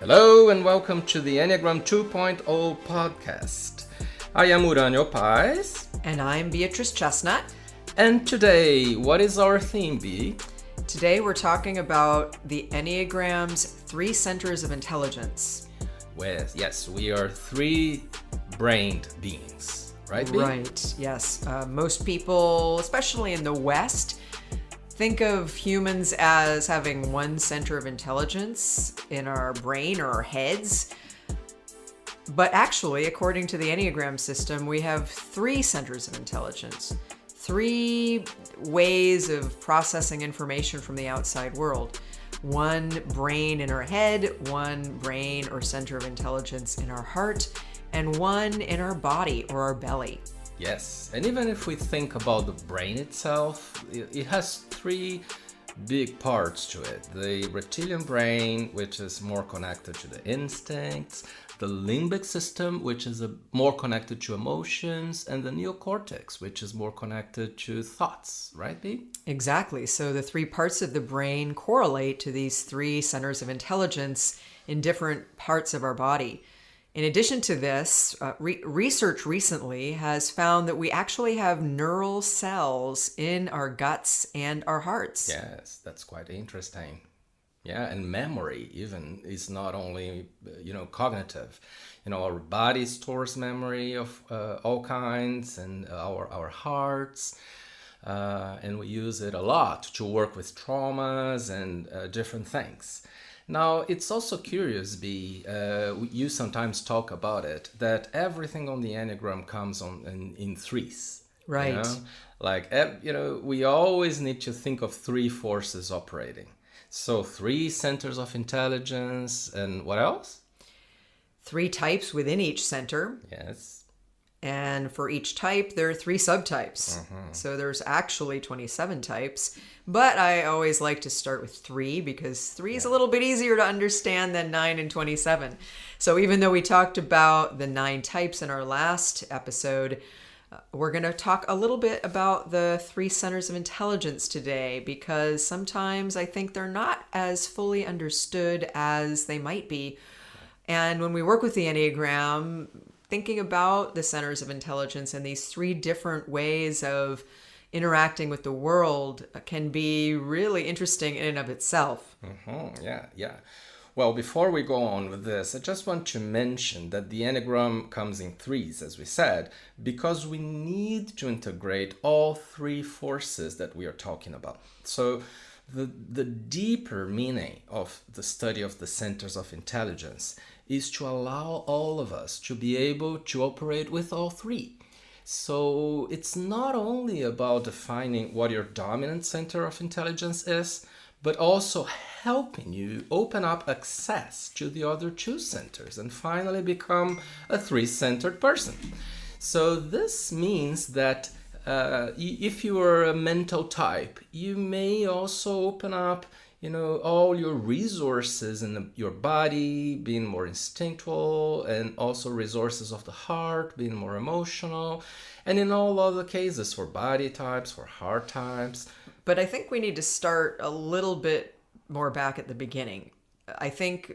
Hello and welcome to the Enneagram 2.0 podcast. I am Uranio Pais. And I'm Beatrice Chestnut. And today, what is our theme, Bea? Today we're talking about the Enneagram's 3 centers of intelligence. Yes, we are 3-brained beings, right, Bea? Right, yes. Most people, especially in the West, think of humans as having 1 center of intelligence in our brain or our heads. But actually, according to the Enneagram system, we have 3 centers of intelligence. 3 ways of processing information from the outside world. 1 brain in our head, 1 brain or center of intelligence in our heart, and 1 in our body or our belly. Yes, and even if we think about the brain itself, it has 3 big parts to it. The reptilian brain, which is more connected to the instincts, the limbic system, which is more connected to emotions, and the neocortex, which is more connected to thoughts, right, Bea? Exactly. So the 3 parts of the brain correlate to these 3 centers of intelligence in different parts of our body. In addition to this, research recently has found that we actually have neural cells in our guts and our hearts. Yes, that's quite interesting. Yeah, and memory even is not only, cognitive. Our body stores memory of all kinds, and our hearts, and we use it a lot to work with traumas and different things. Now, it's also curious, Bea, you sometimes talk about it, that everything on the Enneagram comes in threes. Right. We always need to think of 3 forces operating. So 3 centers of intelligence, and what else? 3 types within each center. Yes. And for each type, there are 3 subtypes. So there's actually 27 types. But I always like to start with 3 because 3 is a little bit easier to understand than 9 and 27. So even though we talked about the 9 types in our last episode, we're going to talk a little bit about the 3 centers of intelligence today because sometimes I think they're not as fully understood as they might be. And when we work with the Enneagram, thinking about the centers of intelligence and these 3 different ways of interacting with the world can be really interesting in and of itself. Yeah. Well, before we go on with this, I just want to mention that the Enneagram comes in 3s, as we said, because we need to integrate all 3 forces that we are talking about. So the deeper meaning of the study of the centers of intelligence is to allow all of us to be able to operate with all 3. So it's not only about defining what your dominant center of intelligence is, but also helping you open up access to the other 2 centers and finally become a 3-centered person. So this means that if you are a mental type, you may also open up all your resources in your body, being more instinctual, and also resources of the heart, being more emotional, and in all other cases for body types, for heart types. But I think we need to start a little bit more back at the beginning. I think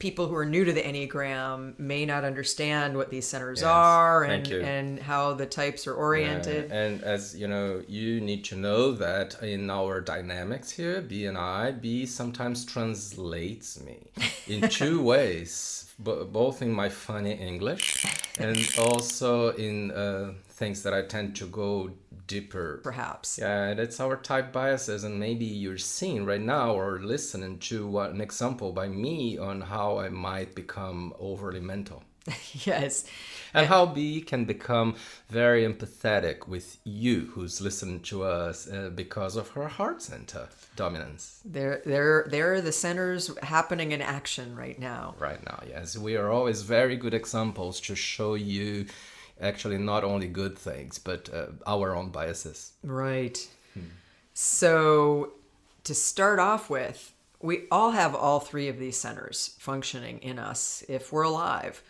people who are new to the Enneagram may not understand what these centers are and how the types are oriented. Yeah. And as you need to know that in our dynamics here, Bea and I, Bea sometimes translates me in 2 ways, both in my funny English and also in things that I tend to go deeper. Perhaps. Yeah, and it's our type biases, and maybe you're seeing right now or listening to an example by me on how I might become overly mental. Yes. And how Bea can become very empathetic with you who's listening to us because of her heart center dominance. There are the centers happening in action right now. Right now, yes. We are always very good examples to show you actually not only good things, but our own biases. Right. So to start off with, we all have all 3 of these centers functioning in us if we're alive.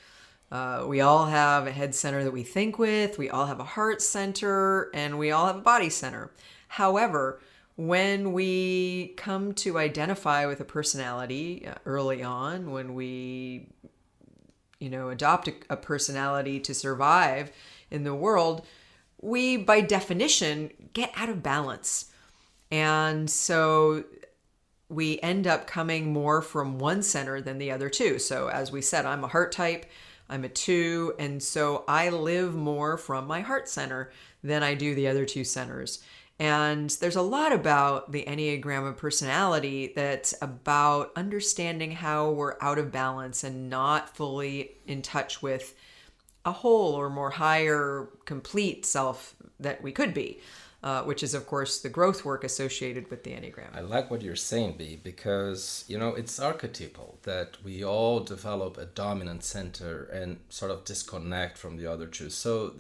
We all have a head center that we think with, we all have a heart center, and we all have a body center. However, when we come to identify with a personality early on, when we, adopt a personality to survive in the world, we, by definition, get out of balance. And so we end up coming more from one center than the other two. So as we said, I'm a heart type, I'm a 2, and so I live more from my heart center than I do the other 2 centers. And there's a lot about the Enneagram of personality that's about understanding how we're out of balance and not fully in touch with a whole or more higher, complete self that we could be, which is, of course, the growth work associated with the Enneagram. I like what you're saying, Bea, because, it's archetypal that we all develop a dominant center and sort of disconnect from the other two. So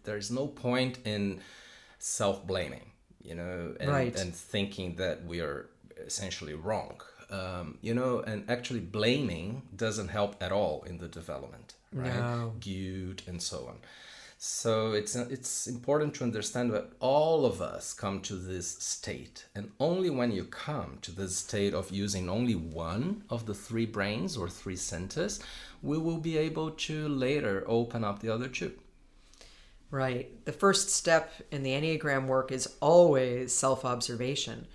there's no point in self-blaming, Right. and thinking that we are essentially wrong. And actually blaming doesn't help at all in the development, right? No. Guilt and so on. So it's important to understand that all of us come to this state, and only when you come to this state of using only one of the 3 brains or 3 centers, we will be able to later open up the other 2. Right. The first step in the Enneagram work is always self-observation.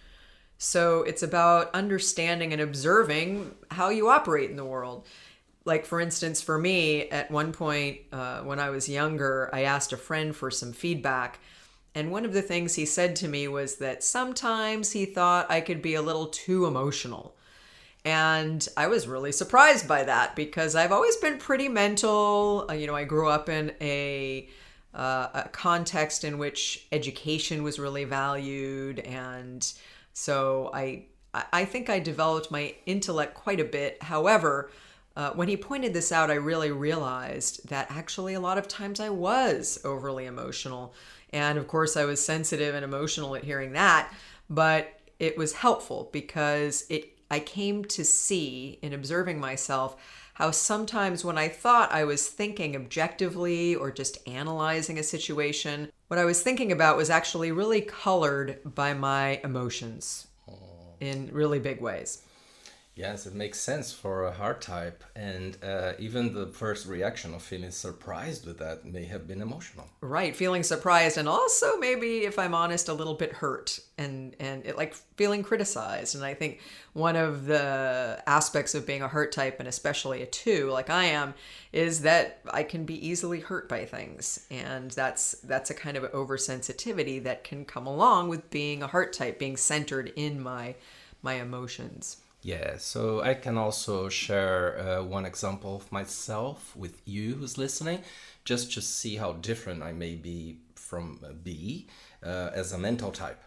So it's about understanding and observing how you operate in the world. Like, for instance, for me, at one point when I was younger, I asked a friend for some feedback. And one of the things he said to me was that sometimes he thought I could be a little too emotional. And I was really surprised by that because I've always been pretty mental. I grew up in a context in which education was really valued. And so I think I developed my intellect quite a bit. However, when he pointed this out, I really realized that actually a lot of times I was overly emotional. And of course, I was sensitive and emotional at hearing that, but it was helpful because I came to see in observing myself how sometimes when I thought I was thinking objectively or just analyzing a situation, what I was thinking about was actually really colored by my emotions in really big ways. Yes, it makes sense for a heart type, and even the first reaction of feeling surprised with that may have been emotional. Right, feeling surprised and also maybe, if I'm honest, a little bit hurt and it, like feeling criticized. And I think one of the aspects of being a heart type, and especially a 2 like I am, is that I can be easily hurt by things. And that's a kind of oversensitivity that can come along with being a heart type, being centered in my emotions. Yeah, so I can also share one example of myself with you who's listening, just to see how different I may be from Bea as a mental type.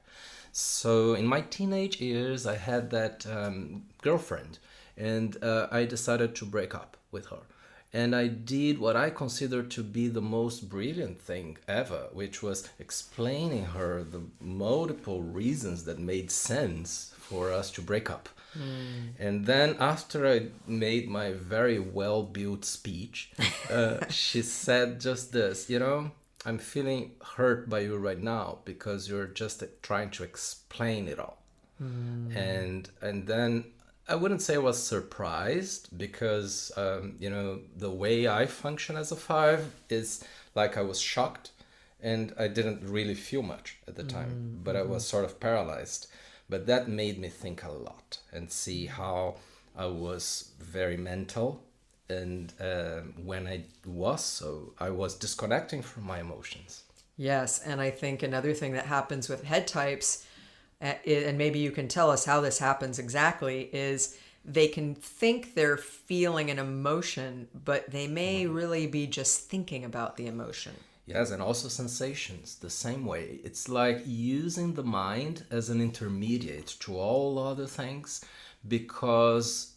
So in my teenage years, I had that girlfriend, and I decided to break up with her. And I did what I consider to be the most brilliant thing ever, which was explaining her the multiple reasons that made sense for us to break up. And then after I made my very well-built speech, she said just this, I'm feeling hurt by you right now because you're just trying to explain it all. And then I wouldn't say I was surprised because, the way I function as a 5 is like I was shocked and I didn't really feel much at the time, but I was sort of paralyzed. But that made me think a lot and see how I was very mental. And when I was disconnecting from my emotions. Yes, and I think another thing that happens with head types, and maybe you can tell us how this happens exactly, is they can think they're feeling an emotion, but they may really be just thinking about the emotion. Yes, and also sensations, the same way. It's like using the mind as an intermediate to all other things because,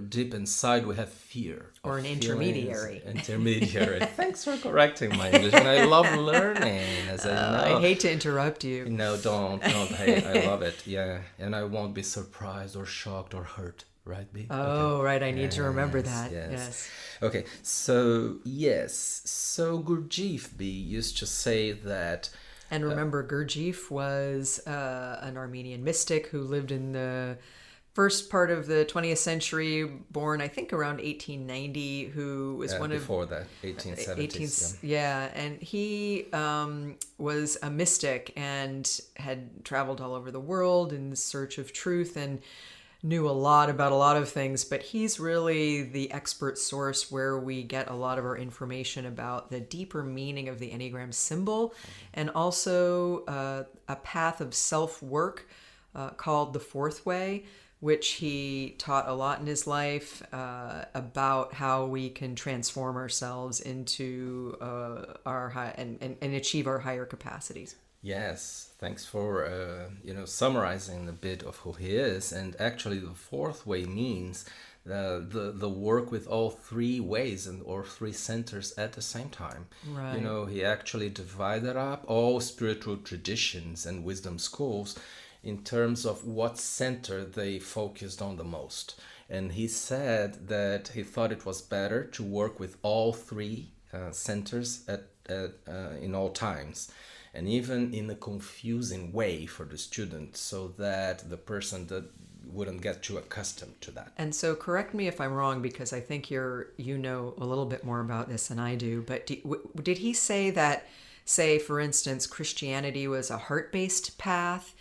deep inside we have fear. Or an intermediary. Intermediary. Thanks for correcting my English. And I love learning, as I know. I hate to interrupt you. No, don't. Hey, I love it. Yeah. And I won't be surprised or shocked or hurt. Right, Bea? Oh, Okay. right. I need to remember that. Yes. Yes. Okay. So, yes. So Gurdjieff Bea used to say that And remember, Gurdjieff was an Armenian mystic who lived in the first part of the 20th century, born I think around 1890, who was one of before that, 1870s. yeah, and he was a mystic and had traveled all over the world in search of truth and knew a lot about a lot of things, but he's really the expert source where we get a lot of our information about the deeper meaning of the Enneagram symbol, and also a path of self-work called the Fourth Way, which he taught a lot in his life about how we can transform ourselves into our high and achieve our higher capacities. Yes, thanks for summarizing a bit of who he is. And actually, the fourth way means the work with all three ways or three centers at the same time. Right. He actually divided up all spiritual traditions and wisdom schools in terms of what center they focused on the most. And he said that he thought it was better to work with all three centers in all times, and even in a confusing way for the student, so that the person that wouldn't get too accustomed to that. And so correct me if I'm wrong, because I think you know a little bit more about this than I do, but did he say that, say, for instance, Christianity was a heart-based path,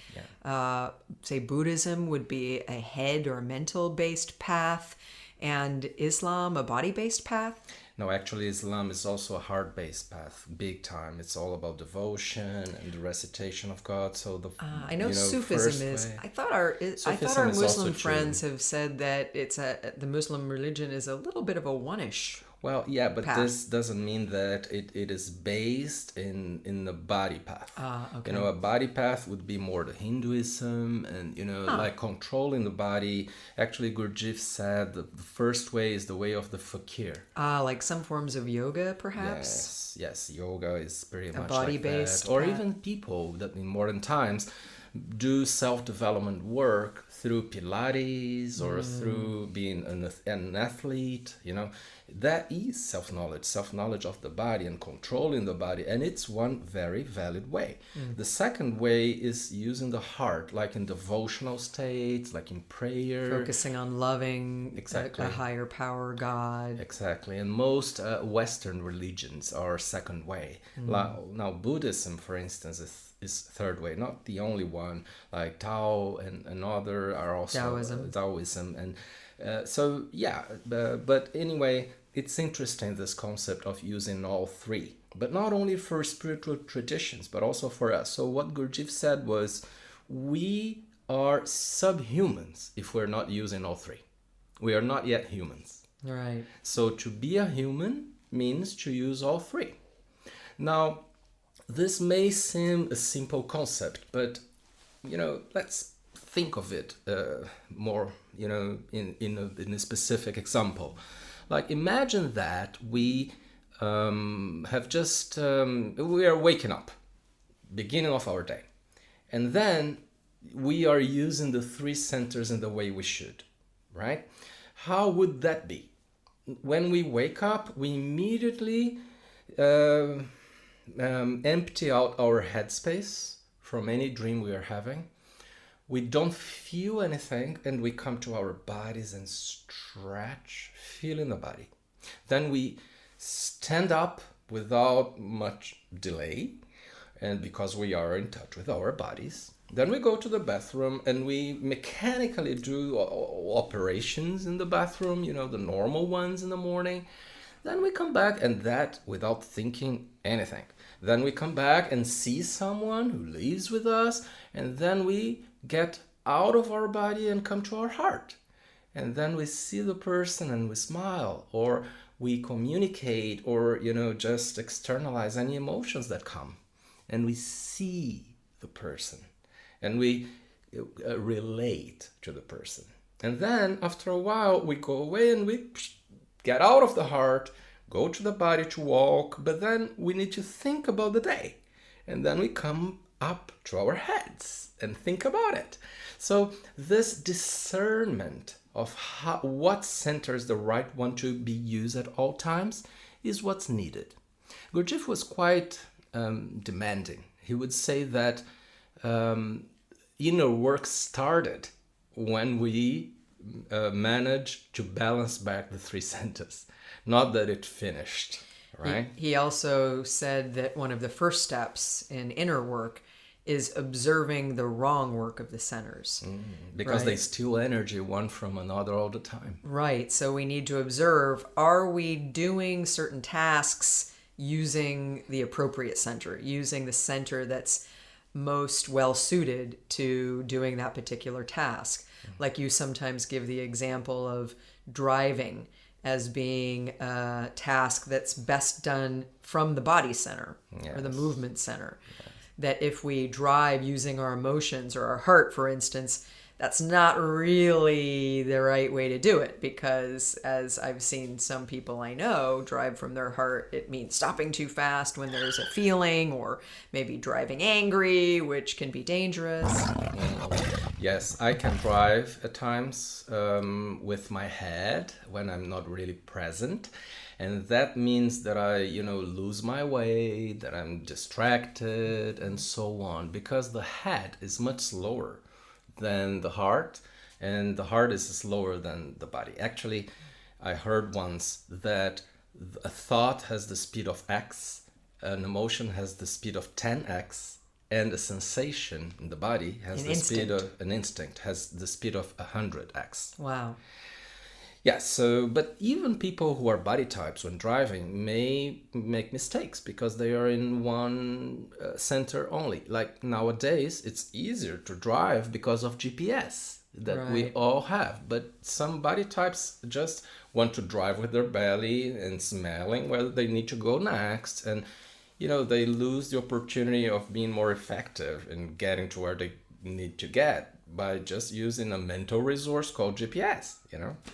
say Buddhism would be a head or mental-based path, and Islam a body-based path? No, actually, Islam is also a heart-based path, big time. It's all about devotion and the recitation of God. So I know Sufism is. Way, I thought our Muslim friends have said that the Muslim religion is a little bit of a one-ish. Well, yeah, but path. This doesn't mean that it is based in the body path. Okay. A body path would be more the Hinduism and, like controlling the body. Actually, Gurdjieff said the first way is the way of the fakir. Like some forms of yoga, perhaps? Yes, yoga is pretty much body-based like that. Or path. even people that in modern times do self-development work through Pilates or through being an athlete, that is self-knowledge of the body and controlling the body, and it's one very valid way. The second way is using the heart, like in devotional states, like in prayer, focusing on loving exactly. a higher power, God. Exactly, and most Western religions are second way. Now Buddhism, for instance, is third way, not the only one. Like Tao and other are also Taoism, and but anyway, it's interesting, this concept of using all three, but not only for spiritual traditions, but also for us. So what Gurdjieff said was, we are subhumans if we're not using all three. We are not yet humans. Right. So to be a human means to use all three. Now, this may seem a simple concept, but let's think of it more, in a specific example. Like, imagine that we have just we are waking up, beginning of our day, and then we are using the three centers in the way we should, right? How would that be? When we wake up, we immediately empty out our headspace from any dream we are having. We don't feel anything, and we come to our bodies and stretch, feeling the body. Then we stand up without much delay, and because we are in touch with our bodies. Then we go to the bathroom and we mechanically do operations in the bathroom, the normal ones in the morning. Then we come back, and that without thinking anything. Then we come back and see someone who lives with us, and then we get out of our body and come to our heart. And then we see the person and we smile, or we communicate, or, just externalize any emotions that come. And we see the person, and we relate to the person. And then after a while, we go away and we get out of the heart, go to the body to walk, but then we need to think about the day. And then we come up to our heads and think about it. So this discernment of what center is the right one to be used at all times is what's needed. Gurdjieff was quite demanding He would say that inner work started when we managed to balance back the three centers, not that it finished, right? He also said that one of the first steps in inner work is observing the wrong work of the centers. Because they Right. steal energy one from another all the time. Right. So we need to observe, are we doing certain tasks using the appropriate center, using the center that's most well suited to doing that particular task? Like you sometimes give the example of driving as being a task that's best done from the body center or the Yes. movement center. That if we drive using our emotions or our heart, for instance, that's not really the right way to do it, because as I've seen some people I know drive from their heart, it means stopping too fast when there's a feeling, or maybe driving angry, which can be dangerous. Yes, I can drive at times with my head when I'm not really present. And that means that I, lose my way, that I'm distracted, and so on. Because the head is much slower than the heart, and the heart is slower than the body. Actually, I heard once that a thought has the speed of X, an emotion has the speed of 10X, and a sensation in the body has an instinct has the speed of 100X. Wow. Yeah, but even people who are body types when driving may make mistakes because they are in one center only. Like nowadays, it's easier to drive because of GPS that we Right. all have. But some body types just want to drive with their belly and smelling where they need to go next. And, they lose the opportunity of being more effective in getting to where they need to get by just using a mental resource called GPS.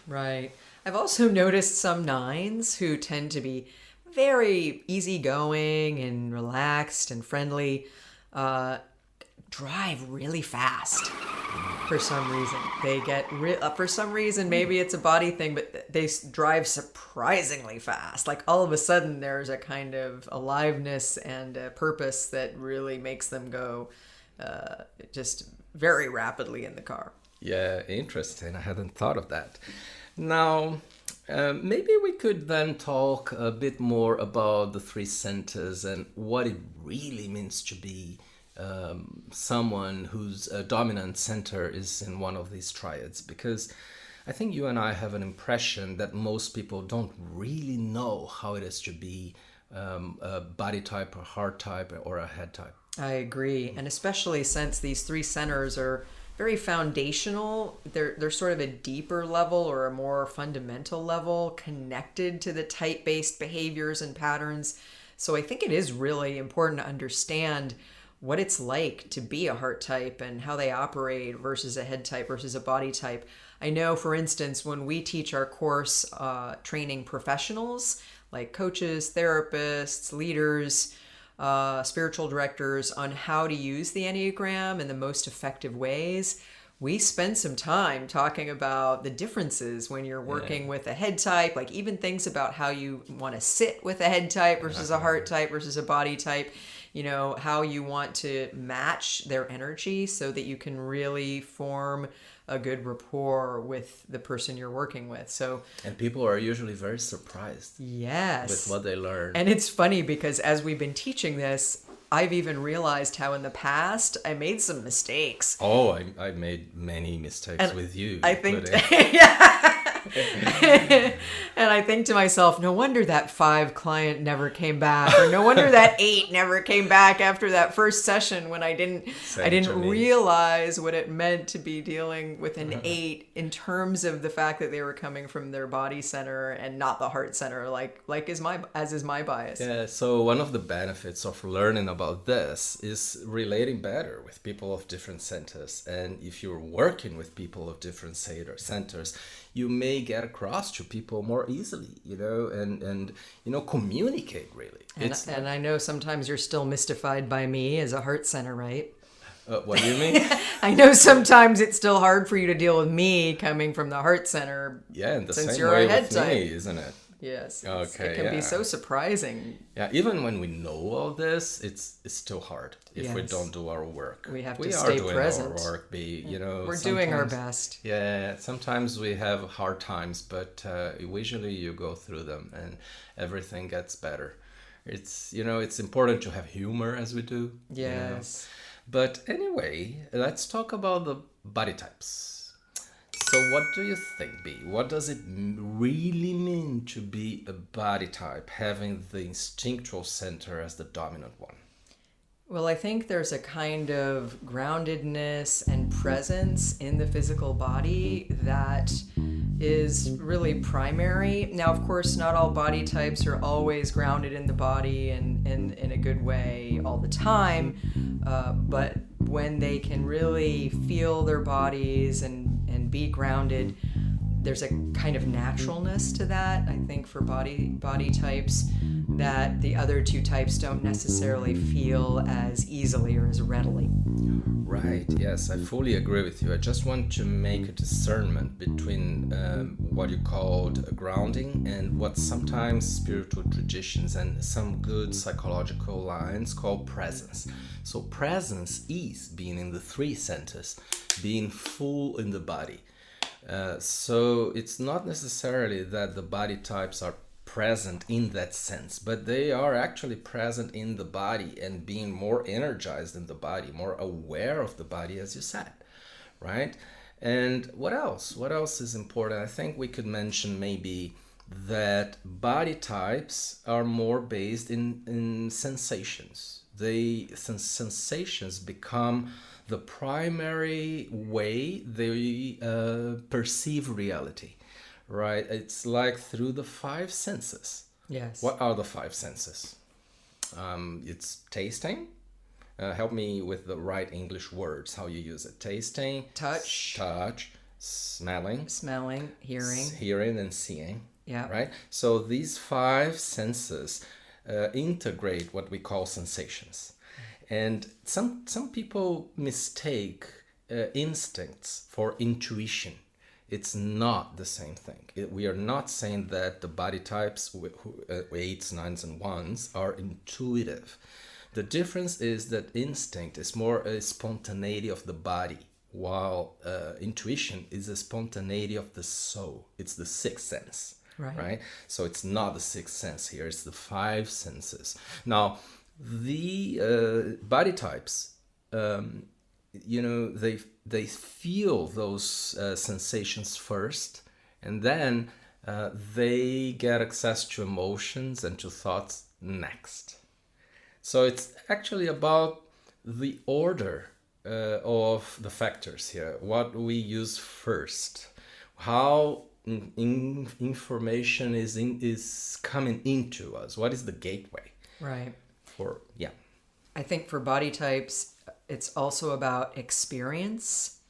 Right. I've also noticed some nines who tend to be very easygoing and relaxed and friendly, drive really fast for some reason. They get for some reason, maybe it's a body thing, but they drive surprisingly fast. Like all of a sudden, there's a kind of aliveness and a purpose that really makes them go just very rapidly in the car. Yeah, interesting. I hadn't thought of that. Now, maybe we could then talk a bit more about the three centers and what it really means to be someone whose dominant center is in one of these triads. Because I think you and I have an impression that most people don't really know how it is to be a body type, a heart type, or a head type. I agree. And especially since these three centers are very foundational, they're sort of a deeper level or a more fundamental level connected to the type-based behaviors and patterns. So I think it is really important to understand what it's like to be a heart type and how they operate versus a head type versus a body type. I know, for instance, when we teach our course training professionals like coaches, therapists, leaders, spiritual directors on how to use the Enneagram in the most effective ways, we spend some time talking about the differences when you're working with a head type, like even things about how you want to sit with a head type versus a heart type versus a body type, how you want to match their energy so that you can really form a good rapport with the person you're working with. And people are usually very surprised yes, with what they learn. And it's funny because as we've been teaching this, I've even realized how in the past I made some mistakes. Oh, I made many mistakes with you. I think, including- yeah. And I think to myself, no wonder that 5 client never came back, or no wonder that 8 never came back after that first session when I didn't realize what it meant to be dealing with an 8 in terms of the fact that they were coming from their body center and not the heart center, as is my bias. Yeah, so one of the benefits of learning about this is relating better with people of different centers. And if you're working with people of different centers, you may get across to people more easily, and communicate really. And I know sometimes you're still mystified by me as a heart center, right? What do you mean? I know sometimes it's still hard for you to deal with me coming from the heart center. Yeah, and the since same you're way a head with type. me, isn't it? Yes. Okay, It can be yeah. so surprising. Yeah, even when we know all this, it's still hard if we Yes. don't do our work. We have to We are stay doing present. our work, We're doing our sometimes. best. Yeah, sometimes we have hard times, but usually you go through them and everything gets better. It's important to have humor as we do. Yes. But anyway, let's talk about the body types. So, what do you think, B? What does it really mean to be a body type, having the instinctual center as the dominant one? Well, I think there's a kind of groundedness and presence in the physical body that is really primary. Now, of course, not all body types are always grounded in the body and in a good way all the time, but when they can really feel their bodies and be grounded, there's a kind of naturalness to that, I think, for body types that the other two types don't necessarily feel as easily or as readily. Right, yes, I fully agree with you. I just want to make a discernment between what you called grounding and what sometimes spiritual traditions and some good psychological lines call presence. So, presence is being in the three centers, being full in the body. So it's not necessarily that the body types are present in that sense, but they are actually present in the body and being more energized in the body, more aware of the body, as you said, right? And what else? What else is important? I think we could mention maybe that body types are more based in sensations. Sensations become the primary way they perceive reality, right? It's like through the five senses. Yes. What are the five senses? It's tasting. Help me with the right English words, how you use it. Tasting, Touch, smelling, hearing, and seeing. Yeah. Right? So these five senses integrate what we call sensations. And some people mistake instincts for intuition. It's not the same thing. We are not saying that the body types, eights, nines, and ones, are intuitive. The difference is that instinct is more a spontaneity of the body, while intuition is a spontaneity of the soul. It's the sixth sense, right? So it's not the sixth sense here. It's the five senses. Now, the body types, they feel those sensations first, and then they get access to emotions and to thoughts next. So it's actually about the order of the factors here, what we use first, how information is coming into us, what is the gateway. Right. Yeah. I think for body types, it's also about experience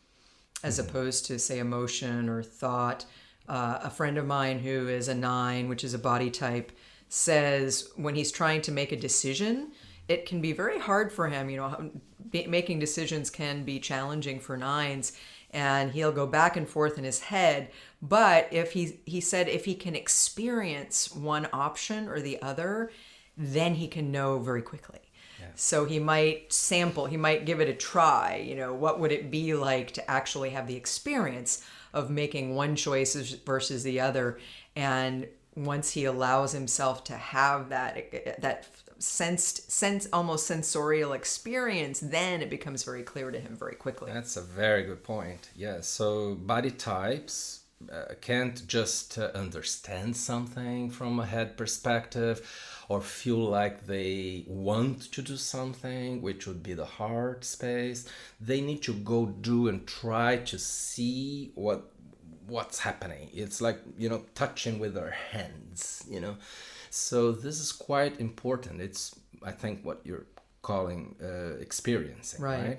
as opposed to, say, emotion or thought. A friend of mine who is a 9, which is a body type, says when he's trying to make a decision, it can be very hard for him. Making decisions can be challenging for 9s, and he'll go back and forth in his head. But if he said if he can experience one option or the other, then he can know very quickly. Yeah. So he might give it a try. What would it be like to actually have the experience of making one choice versus the other? And once he allows himself to have that sense almost sensorial experience, then it becomes very clear to him very quickly. That's a very good point. Yeah. So body types can't just understand something from a head perspective or feel like they want to do something, which would be the heart space. They need to go do and try to see what's happening. It's like, touching with their hands, So this is quite important. It's, I think, what you're calling experiencing, right?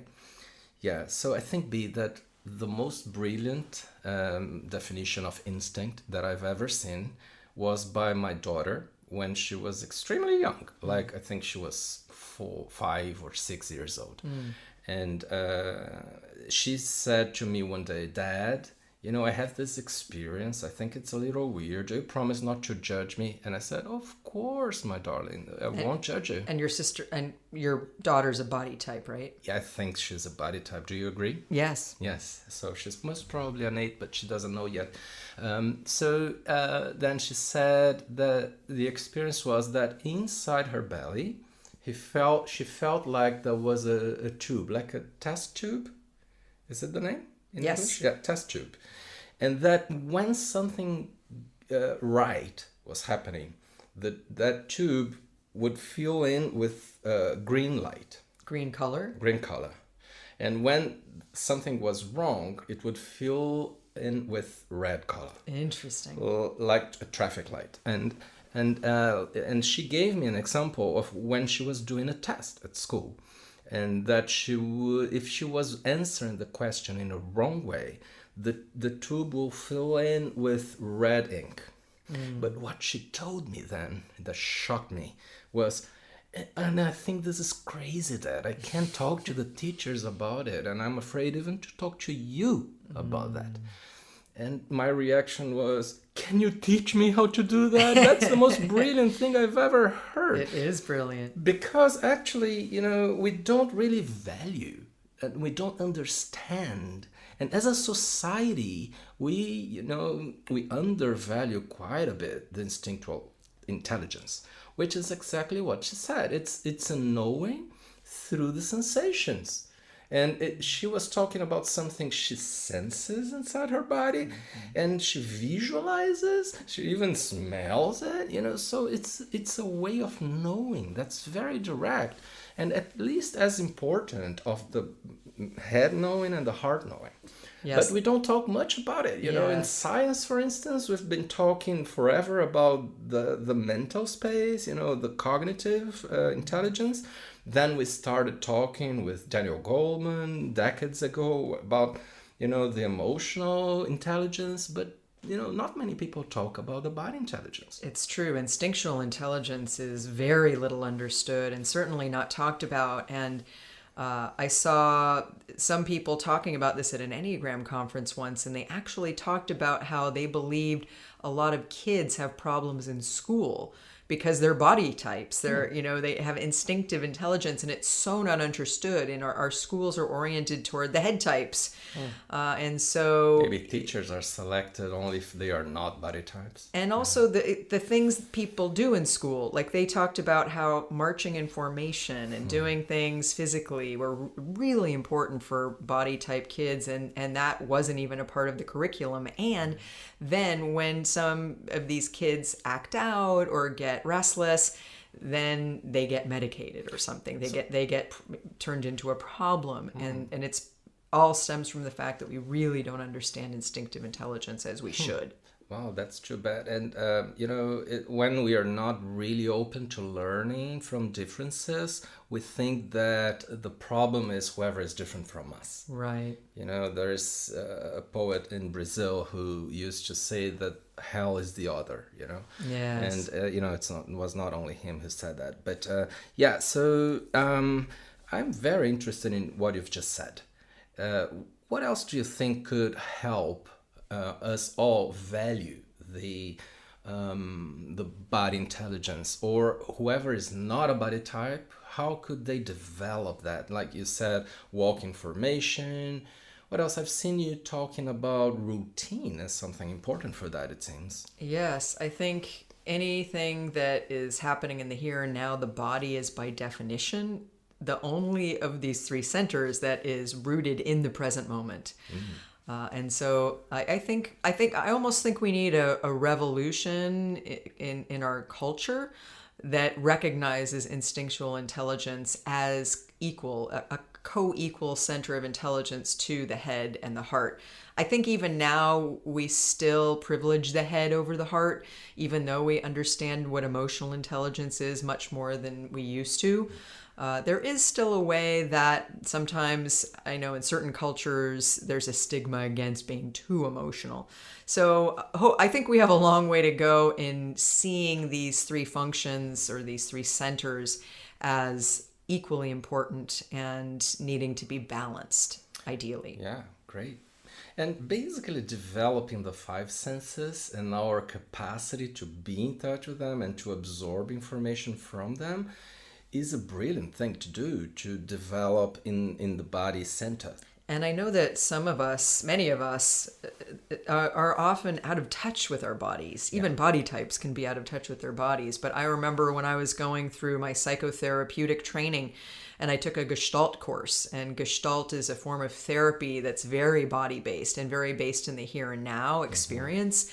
Yeah, so I think, B, that the most brilliant definition of instinct that I've ever seen was by my daughter when she was extremely young. Like, I think she was 5 or 6 years old. And she said to me one day, "Dad, I have this experience. I think it's a little weird. You promise not to judge me. And I said, of course, my darling. I won't judge you. And your daughter's a body type, right? Yeah, I think she's a body type. Do you agree? Yes. Yes. So she's most probably an 8, but she doesn't know yet. Then she said that the experience was that inside her belly, she felt like there was a tube, like a test tube. Is it the name? In Yes. English? Yeah, test tube. And that when something right was happening, that tube would fill in with green light. Green color. Green color. And when something was wrong, it would fill in with red color. Interesting. Like a traffic light. And she gave me an example of when she was doing a test at school. And that if she was answering the question in a wrong way, the tube will fill in with red ink. But what she told me then, that shocked me, was, and I think this is crazy, Dad. I can't talk to the teachers about it, and I'm afraid even to talk to you about that. And my reaction was, can you teach me how to do that? That's the most brilliant thing I've ever heard. It is brilliant. Because actually, we don't really value and we don't understand. And as a society, we undervalue quite a bit the instinctual intelligence, which is exactly what she said. It's a knowing through the sensations. And she was talking about something she senses inside her body, and she visualizes, she even smells it, so it's a way of knowing that's very direct and at least as important of the head knowing and the heart knowing. Yes. But we don't talk much about it. In science, for instance, we've been talking forever about the mental space, the cognitive intelligence. Then we started talking with Daniel Goleman decades ago about, the emotional intelligence, but, not many people talk about the body intelligence. It's true. Instinctual intelligence is very little understood and certainly not talked about. And I saw some people talking about this at an Enneagram conference once, and they actually talked about how they believed a lot of kids have problems in school because they're body types. They're, they have instinctive intelligence, and it's so not understood. And our schools are oriented toward the head types. And so maybe teachers are selected only if they are not body types. And also the things people do in school, like they talked about how marching in formation and doing things physically were really important for body type kids, and that wasn't even a part of the curriculum. And then when some of these kids act out or get restless, then they get medicated or something. They get turned into a problem, and it's all stems from the fact that we really don't understand instinctive intelligence as we should. Wow, that's too bad. And, when we are not really open to learning from differences, we think that the problem is whoever is different from us. Right. There's a poet in Brazil who used to say that hell is the other, Yes. And, it was not only him who said that. But, so I'm very interested in what you've just said. What else do you think could help us all value the body intelligence, or whoever is not a body type? How could they develop that? Like you said, walking formation. What else? I've seen you talking about routine as something important for that, it seems. Yes, I think anything that is happening in the here and now, the body is by definition the only of these three centers that is rooted in the present moment. And so I almost think we need a revolution in our culture that recognizes instinctual intelligence as equal, a co-equal center of intelligence to the head and the heart. I think even now we still privilege the head over the heart, even though we understand what emotional intelligence is much more than we used to. There is still a way that sometimes, I know in certain cultures, there's a stigma against being too emotional. So I think we have a long way to go in seeing these three functions or these three centers as equally important and needing to be balanced, ideally. Yeah, great. And basically developing the five senses and our capacity to be in touch with them and to absorb information from them is a brilliant thing to do, to develop in the body center. And I know that some of us, many of us, are often out of touch with our bodies. Even body types can be out of touch with their bodies. But I remember when I was going through my psychotherapeutic training, and I took a Gestalt course. And Gestalt is a form of therapy that's very body-based and very based in the here and now experience.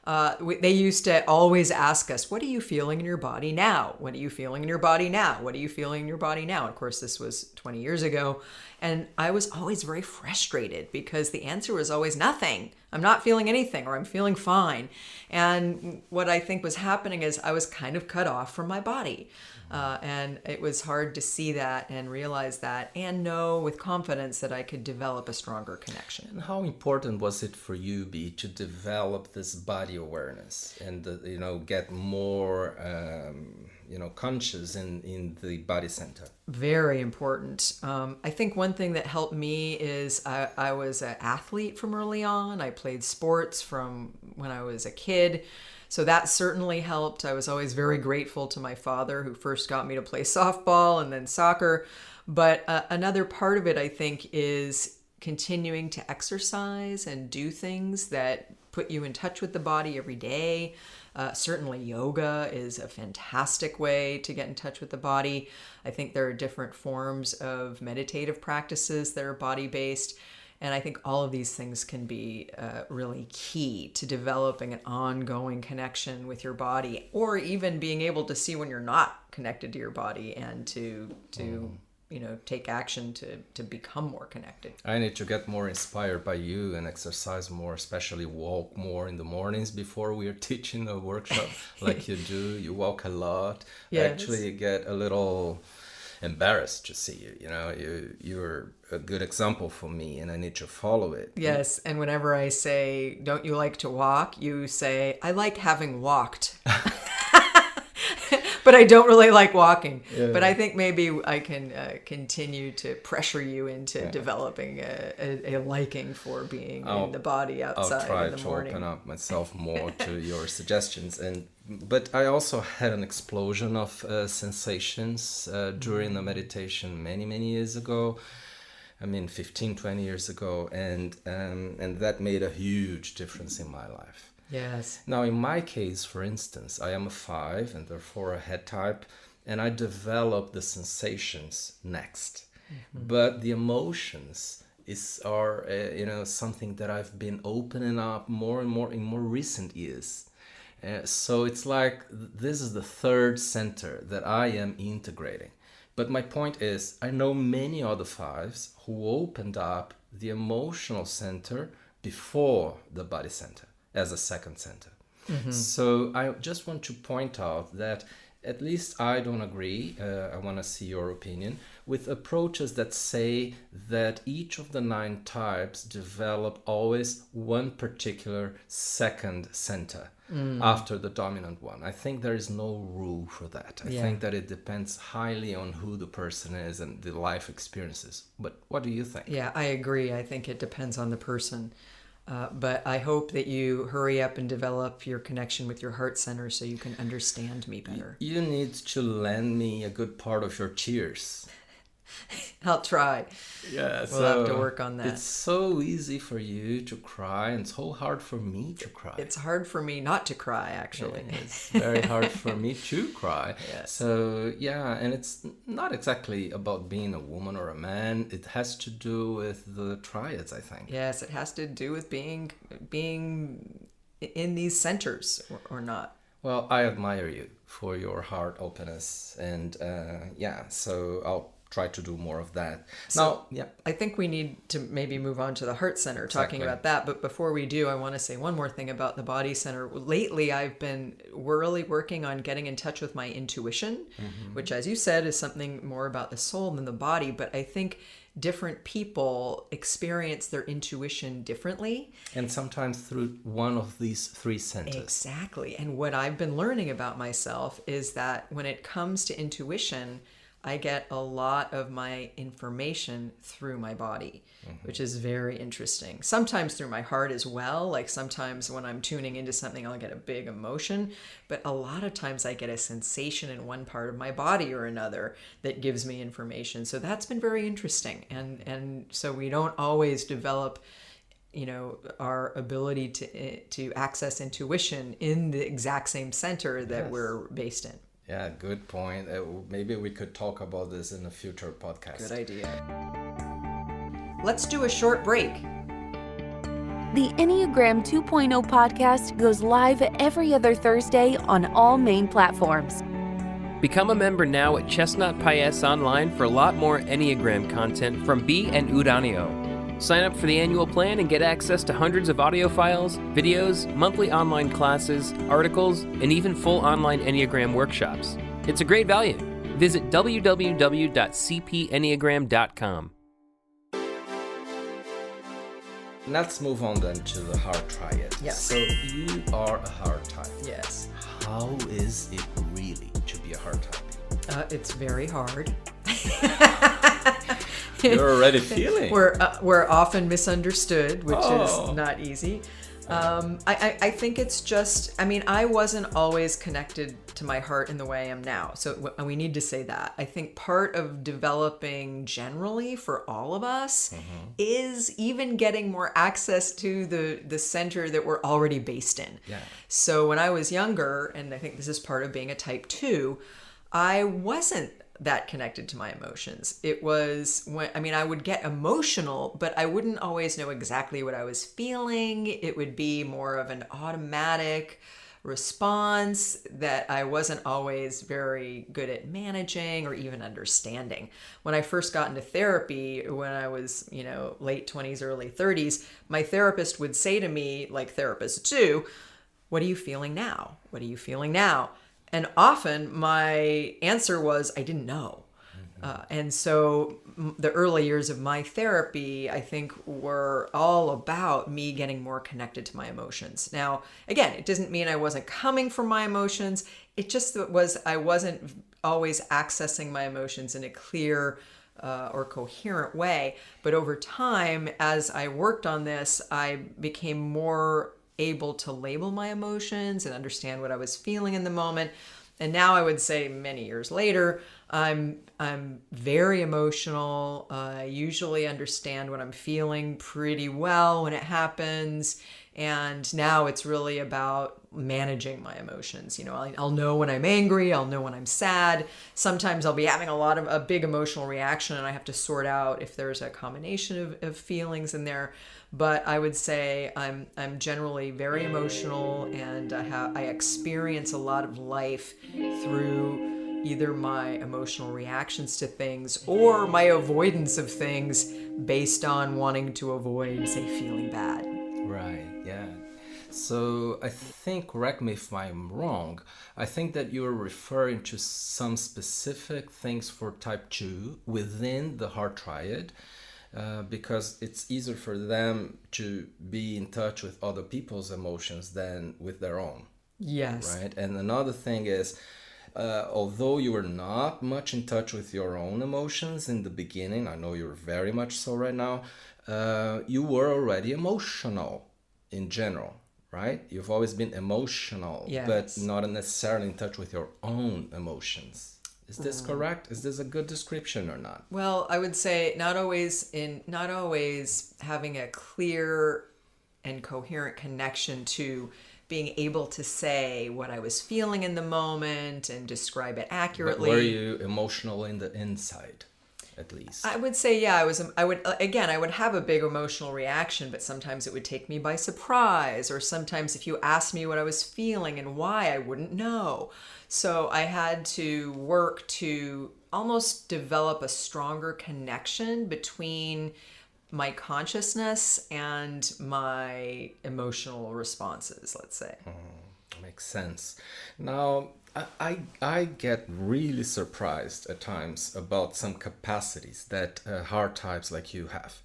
They used to always ask us, what are you feeling in your body now? What are you feeling in your body now? What are you feeling in your body now? Of course, this was 20 years ago. And I was always very frustrated because the answer was always nothing. I'm not feeling anything, or I'm feeling fine. And what I think was happening is I was kind of cut off from my body. And it was hard to see that and realize that and know with confidence that I could develop a stronger connection. And how important was it for you, Bea, to develop this body awareness and get more conscious in the body center? Very important. I think one thing that helped me is I was an athlete from early on. I played sports from when I was a kid. So that certainly helped. I was always very grateful to my father, who first got me to play softball and then soccer. But another part of it, I think, is continuing to exercise and do things that put you in touch with the body every day. Certainly yoga is a fantastic way to get in touch with the body. I think there are different forms of meditative practices that are body-based. And I think all of these things can be really key to developing an ongoing connection with your body, or even being able to see when you're not connected to your body and to take action to become more connected. I need to get more inspired by you and exercise more, especially walk more in the mornings before we are teaching a workshop like you do. You walk a lot. Yes. Actually, you get a little embarrassed to see you. You're a good example for me, and I need to follow it. Yes, and whenever I say, "Don't you like to walk?" you say, "I like having walked." But I don't really like walking. Yeah. But I think maybe I can continue to pressure you into developing a liking for being in the body outside in the morning. I'll try to open up myself more to your suggestions. But I also had an explosion of sensations during the meditation many years ago. 15, 20 years ago. And that made a huge difference in my life. Yes. Now, in my case, for instance, I am a 5 and therefore a head type, and I develop the sensations next. Mm-hmm. But the emotions are something that I've been opening up more and more in more recent years. So it's like this is the third center that I am integrating. But my point is, I know many other 5s who opened up the emotional center before the body center as a second center. Mm-hmm. So I just want to point out that at least I don't agree, I want to see your opinion, with approaches that say that each of the 9 types develop always one particular second center after the dominant one. I think there is no rule for that. I think that it depends highly on who the person is and the life experiences. But what do you think? Yeah, I agree. I think it depends on the person. But I hope that you hurry up and develop your connection with your heart center so you can understand me better. You need to lend me a good part of your tears. I'll try. Yeah, we'll have to work on that. It's so easy for you to cry and so hard for me to cry. It's hard for me not to cry, actually. It's very hard for me to cry. Yes. So, and it's not exactly about being a woman or a man. It has to do with the triads, I think. Yes, it has to do with being in these centers or not. Well, I admire you for your heart openness. And so I'll try to do more of that. I think we need to maybe move on to the heart center, talking about that. But before we do, I want to say one more thing about the body center. Lately, I've been really working on getting in touch with my intuition, which, as you said, is something more about the soul than the body. But I think different people experience their intuition differently. And sometimes through one of these 3 centers. Exactly. And what I've been learning about myself is that when it comes to intuition, I get a lot of my information through my body, which is very interesting. Sometimes through my heart as well. Like sometimes when I'm tuning into something, I'll get a big emotion. But a lot of times I get a sensation in one part of my body or another that gives me information. So that's been very interesting. And so we don't always develop our ability to access intuition in the exact same center that we're based in. Yeah, good point. Maybe we could talk about this in a future podcast. Good idea. Let's do a short break. The Enneagram 2.0 podcast goes live every other Thursday on all main platforms. Become a member now at Chestnut Paes Online for a lot more Enneagram content from Bea and Uranio. Sign up for the annual plan and get access to hundreds of audio files, videos, monthly online classes, articles, and even full online Enneagram workshops. It's a great value. Visit www.cpenneagram.com. Let's move on then to the heart triad. Yes. So you are a heart type. Yes. How is it really to be a heart type? It's very hard. You're already feeling. We're often misunderstood, which is not easy. I think it's just, I wasn't always connected to my heart in the way I am now. So we need to say that. I think part of developing generally for all of us is even getting more access to the center that we're already based in. Yeah. So when I was younger, and I think this is part of being a type 2, I wasn't that connected to my emotions. It was when, I would get emotional, but I wouldn't always know exactly what I was feeling. It would be more of an automatic response that I wasn't always very good at managing or even understanding. When I first got into therapy, when I was, late 20s, early 30s, my therapist would say to me, like therapists do, "What are you feeling now? What are you feeling now?" And often my answer was, I didn't know. And so the early years of my therapy, I think, were all about me getting more connected to my emotions. Now, again, it doesn't mean I wasn't coming from my emotions. It just was I wasn't always accessing my emotions in a clear or coherent way. But over time, as I worked on this, I became more able to label my emotions and understand what I was feeling in the moment. And now I would say many years later, I'm very emotional. I usually understand what I'm feeling pretty well when it happens. And now it's really about managing my emotions. I'll know when I'm angry. I'll know when I'm sad. Sometimes I'll be having a big emotional reaction and I have to sort out if there's a combination of feelings in there. But I would say I'm generally very emotional, and I experience a lot of life through either my emotional reactions to things or my avoidance of things based on wanting to avoid, say, feeling bad. Right, yeah. So I think, correct me if I'm wrong, I think that you're referring to some specific things for type 2 within the heart triad. Because it's easier for them to be in touch with other people's emotions than with their own. Yes. Right? And another thing is, although you were not much in touch with your own emotions in the beginning, I know you're very much so right now, you were already emotional in general, right? You've always been emotional, yes, but not necessarily in touch with your own emotions. Is this correct? Is this a good description or not? Well, I would say not always having a clear and coherent connection to being able to say what I was feeling in the moment and describe it accurately. But were you emotional in the inside, at least? I would say, yeah, I would have a big emotional reaction, but sometimes it would take me by surprise, or sometimes if you asked me what I was feeling and why, I wouldn't know. So I had to work to almost develop a stronger connection between my consciousness and my emotional responses, let's say. Makes sense. Now, I get really surprised at times about some capacities that heart types like you have.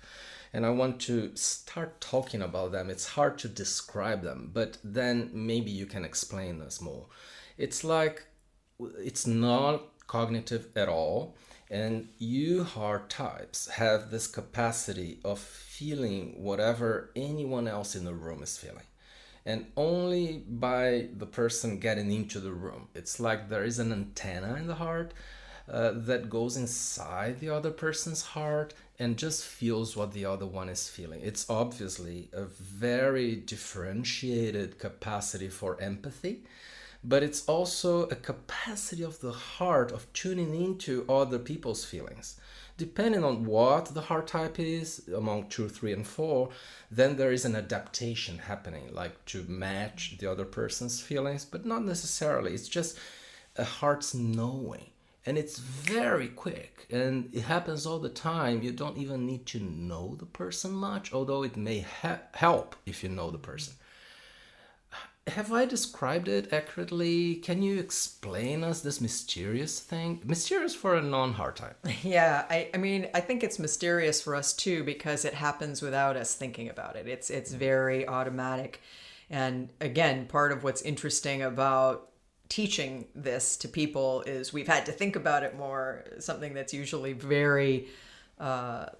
And I want to start talking about them. It's hard to describe them, but then maybe you can explain this more. It's like, it's not cognitive at all. And you heart types have this capacity of feeling whatever anyone else in the room is feeling. And only by the person getting into the room. It's like there is an antenna in the heart that goes inside the other person's heart and just feels what the other one is feeling. It's obviously a very differentiated capacity for empathy, but it's also a capacity of the heart of tuning into other people's feelings. Depending on what the heart type is, among 2, 3, and 4, then there is an adaptation happening, like to match the other person's feelings, but not necessarily. It's just a heart's knowing. And it's very quick, and it happens all the time. You don't even need to know the person much, although it may help if you know the person. Have I described it accurately? Can you explain us this mysterious thing? Mysterious for a non-heart type. Yeah, I mean, I think it's mysterious for us too because it happens without us thinking about it. It's very automatic. And again, part of what's interesting about teaching this to people is we've had to think about it more, something that's usually very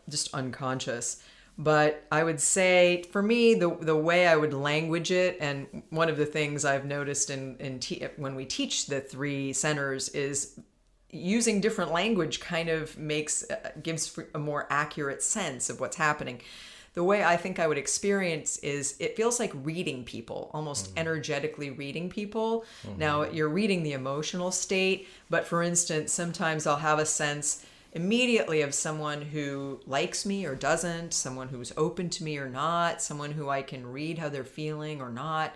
just unconscious. But I would say, for me, the way I would language it, and one of the things I've noticed when we teach the 3 centers is using different language kind of gives a more accurate sense of what's happening. The way I think I would experience is it feels like reading people, almost energetically reading people. Now, you're reading the emotional state, but for instance, sometimes I'll have a sense immediately of someone who likes me or doesn't, someone who's open to me or not, someone who I can read how they're feeling or not.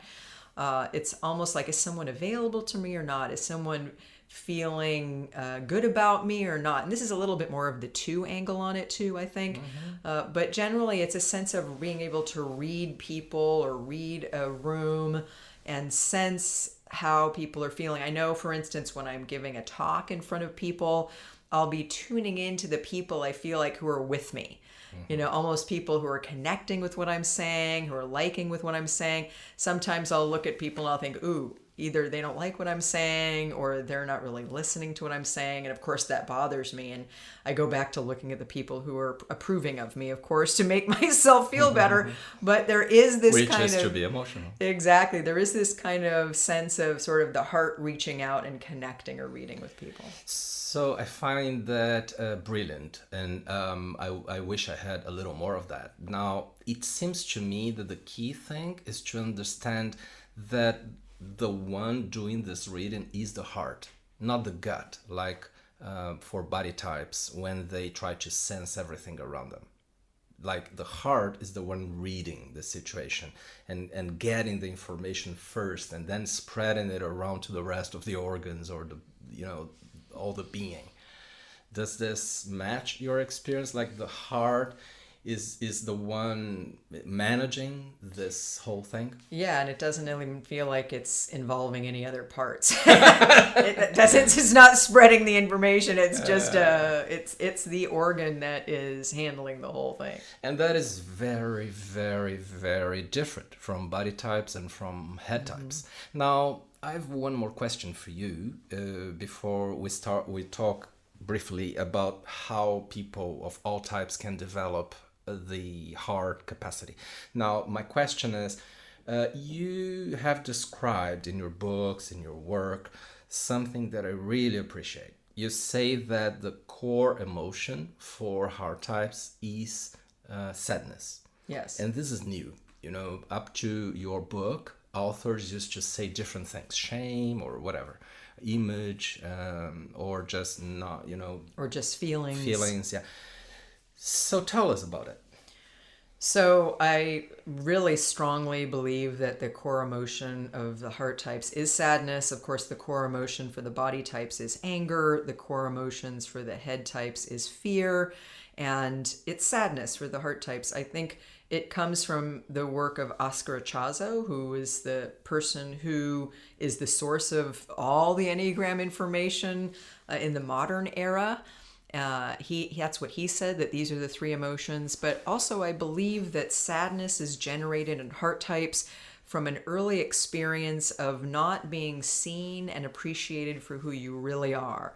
It's almost like, is someone available to me or not? Is someone feeling good about me or not? And this is a little bit more of the 2 angle on it too, I think. But generally, it's a sense of being able to read people or read a room and sense how people are feeling. I know, for instance, when I'm giving a talk in front of people, I'll be tuning into the people I feel like who are with me. You know, almost people who are connecting with what I'm saying, who are liking with what I'm saying. Sometimes I'll look at people and I'll think, ooh, either they don't like what I'm saying or they're not really listening to what I'm saying. And of course that bothers me. And I go back to looking at the people who are approving of me, of course, to make myself feel better. But there is this Which kind is of... to be emotional. Exactly. There is this kind of sense of sort of the heart reaching out and connecting or reading with people. So I find that brilliant, and I wish I had a little more of that. Now, it seems to me that the key thing is to understand that the one doing this reading is the heart, not the gut, like for body types when they try to sense everything around them. Like the heart is the one reading the situation and getting the information first and then spreading it around to the rest of the organs or all the being. Does this match your experience? Like the heart is the one managing this whole thing? Yeah, and it doesn't even feel like it's involving any other parts. It's not spreading the information. It's just it's the organ that is handling the whole thing. And that is very, very, very different from body types and from head types. Now, I have one more question for you before we talk briefly about how people of all types can develop the heart capacity. Now, my question is, you have described in your books, in your work, something that I really appreciate. You say that the core emotion for heart types is sadness. Yes. And this is new. Up to your book, authors used to say different things, shame or whatever, image, or just not, or just feelings. Feelings, yeah. So tell us about it. So I really strongly believe that the core emotion of the heart types is sadness. Of course, the core emotion for the body types is anger. The core emotions for the head types is fear. And it's sadness for the heart types. I think it comes from the work of Oscar Ichazo, who is the person who is the source of all the Enneagram information in the modern era. That's what he said, that these are the 3 emotions. But also I believe that sadness is generated in heart types from an early experience of not being seen and appreciated for who you really are.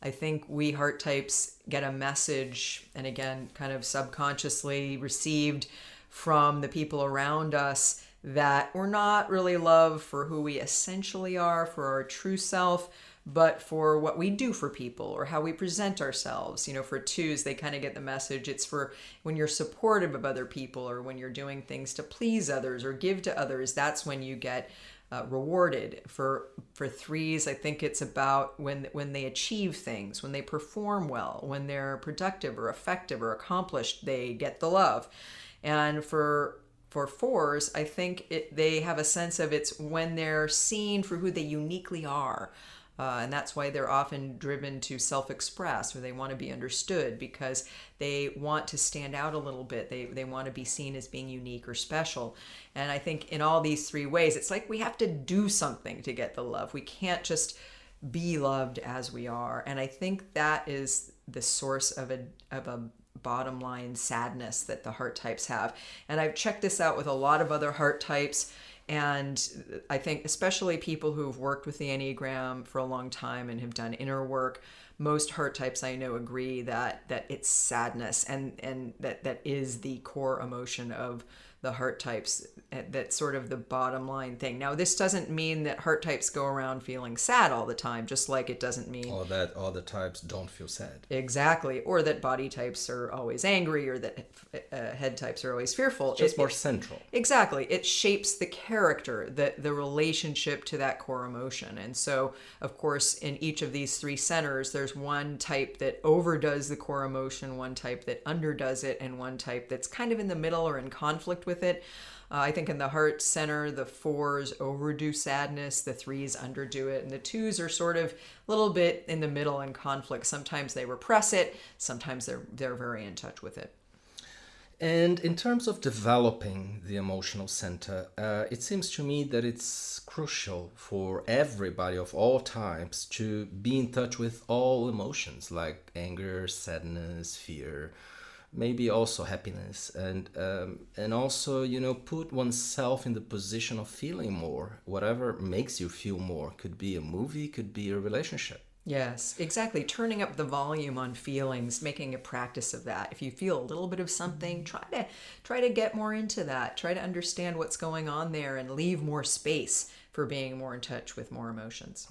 I think we heart types get a message, and again, kind of subconsciously received from the people around us, that we're not really loved for who we essentially are, for our true self, but for what we do for people or how we present ourselves. You know, for twos, they kind of get the message it's for when you're supportive of other people, or when you're doing things to please others or give to others, that's when you get rewarded. For threes, I think it's about when they achieve things, when they perform well, when they're productive or effective or accomplished, they get the love. And for fours, I think they have a sense of it's when they're seen for who they uniquely are. And that's why they're often driven to self-express, or they want to be understood because they want to stand out a little bit. They want to be seen as being unique or special. And I think in all these three ways, it's like we have to do something to get the love. We can't just be loved as we are. And I think that is the source of a bottom line sadness that the heart types have. And I've checked this out with a lot of other heart types. And I think especially people who've worked with the Enneagram for a long time and have done inner work, most heart types I know agree that it's sadness, and that is the core emotion of the heart types. That's sort of the bottom line thing. Now, this doesn't mean that heart types go around feeling sad all the time, just like it doesn't mean Or that other types don't feel sad. exactly, or that body types are always angry, or that head types are always fearful. Just more central. Exactly. It shapes the character, the relationship to that core emotion. And so, of course, in each of these three centers, there's one type that overdoes the core emotion, one type that underdoes it, and one type that's kind of in the middle or in conflict with it. I think in the heart center, the fours overdo sadness, the threes underdo it, and the twos are sort of a little bit in the middle in conflict. Sometimes they repress it, sometimes they're very in touch with it. And in terms of developing the emotional center, it seems to me that it's crucial for everybody of all types to be in touch with all emotions like anger, sadness, fear, maybe also happiness, and also, you know, put oneself in the position of feeling more. Whatever makes you feel more. Could be a movie, could be a relationship. Yes, exactly. Turning up the volume on feelings, making a practice of that. If you feel a little bit of something, try to get more into that. Try to understand what's going on there and leave more space for being more in touch with more emotions.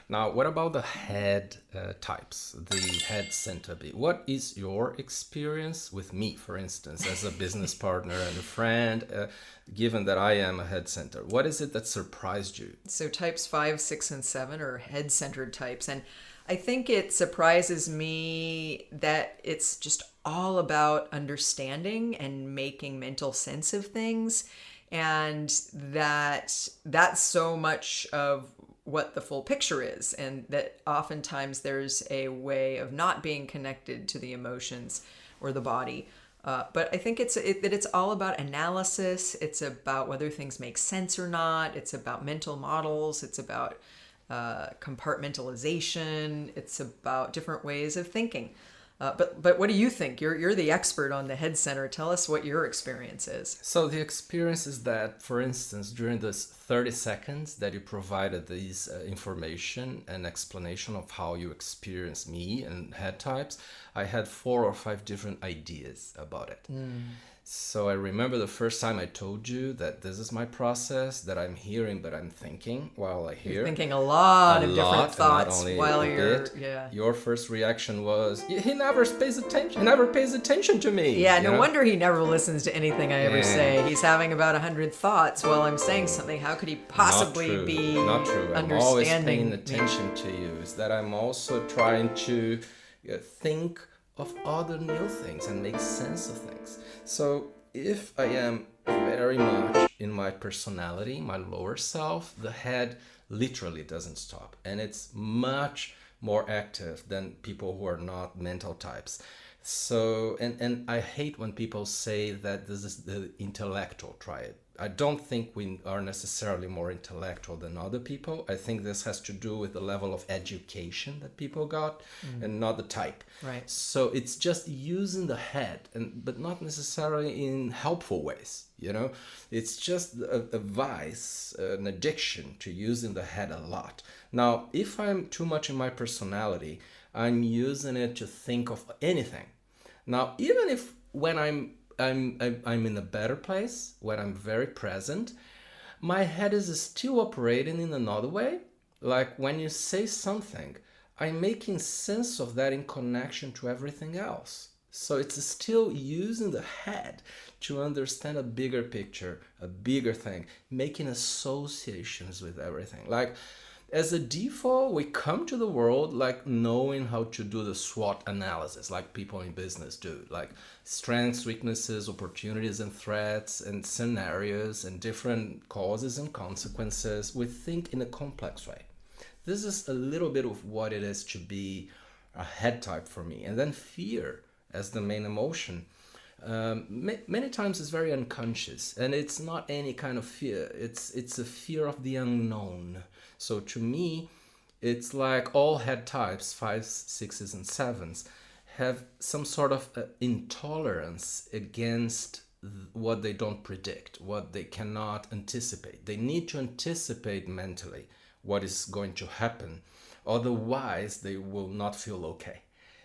Now, what about the head types, the head center? What is your experience with me, for instance, as a business partner and a friend, given that I am a head center? What is it that surprised you? So types 5, 6, and 7 are head-centered types. And I think it surprises me that it's just all about understanding and making mental sense of things. And that's so much of what the full picture is, and that oftentimes there's a way of not being connected to the emotions or the body. But I think that it's all about analysis. It's about whether things make sense or not. It's about mental models. It's about compartmentalization. It's about different ways of thinking. But what do you think? You're the expert on the head center. Tell us what your experience is. So the experience is that, for instance, during those 30 seconds that you provided these information and explanation of how you experience me and head types, I had 4 or 5 different ideas about it. So I remember the first time I told you that this is my process, that I'm hearing, but I'm thinking while I hear. You're thinking a lot of different thoughts while you're, yeah. Your first reaction was, he never pays attention. He never pays attention to me. Yeah, no wonder he never listens to anything I ever say. He's having about 100 thoughts while I'm saying something. How could he possibly be Not true. I'm understanding always paying me? attention to you. Is that I'm also trying to think of other new things and make sense of things. So if I am very much in my personality, my lower self, the head literally doesn't stop. And it's much more active than people who are not mental types. So, and I hate when people say that this is the intellectual I don't think we are necessarily more intellectual than other people. I think this has to do with the level of education that people got and not the type. Right. So it's just using the head, but not necessarily in helpful ways. It's just a vice, an addiction to using the head a lot. Now, if I'm too much in my personality, I'm using it to think of anything. Now, even if when I'm in a better place, when I'm very present, my head is still operating in another way. Like when you say something, I'm making sense of that in connection to everything else. So it's still using the head to understand a bigger picture, a bigger thing, making associations with everything. Like as a default, we come to the world like knowing how to do the SWOT analysis, like people in business do, like strengths, weaknesses, opportunities and threats and scenarios and different causes and consequences. We think in a complex way. This is a little bit of what it is to be a head type for me. And then fear as the main emotion. Many times it's very unconscious, and it's not any kind of fear. It's a fear of the unknown. So to me, it's like all head types, 5s, 6s, and 7s, have some sort of intolerance against what they don't predict, what they cannot anticipate. They need to anticipate mentally what is going to happen. Otherwise, they will not feel okay.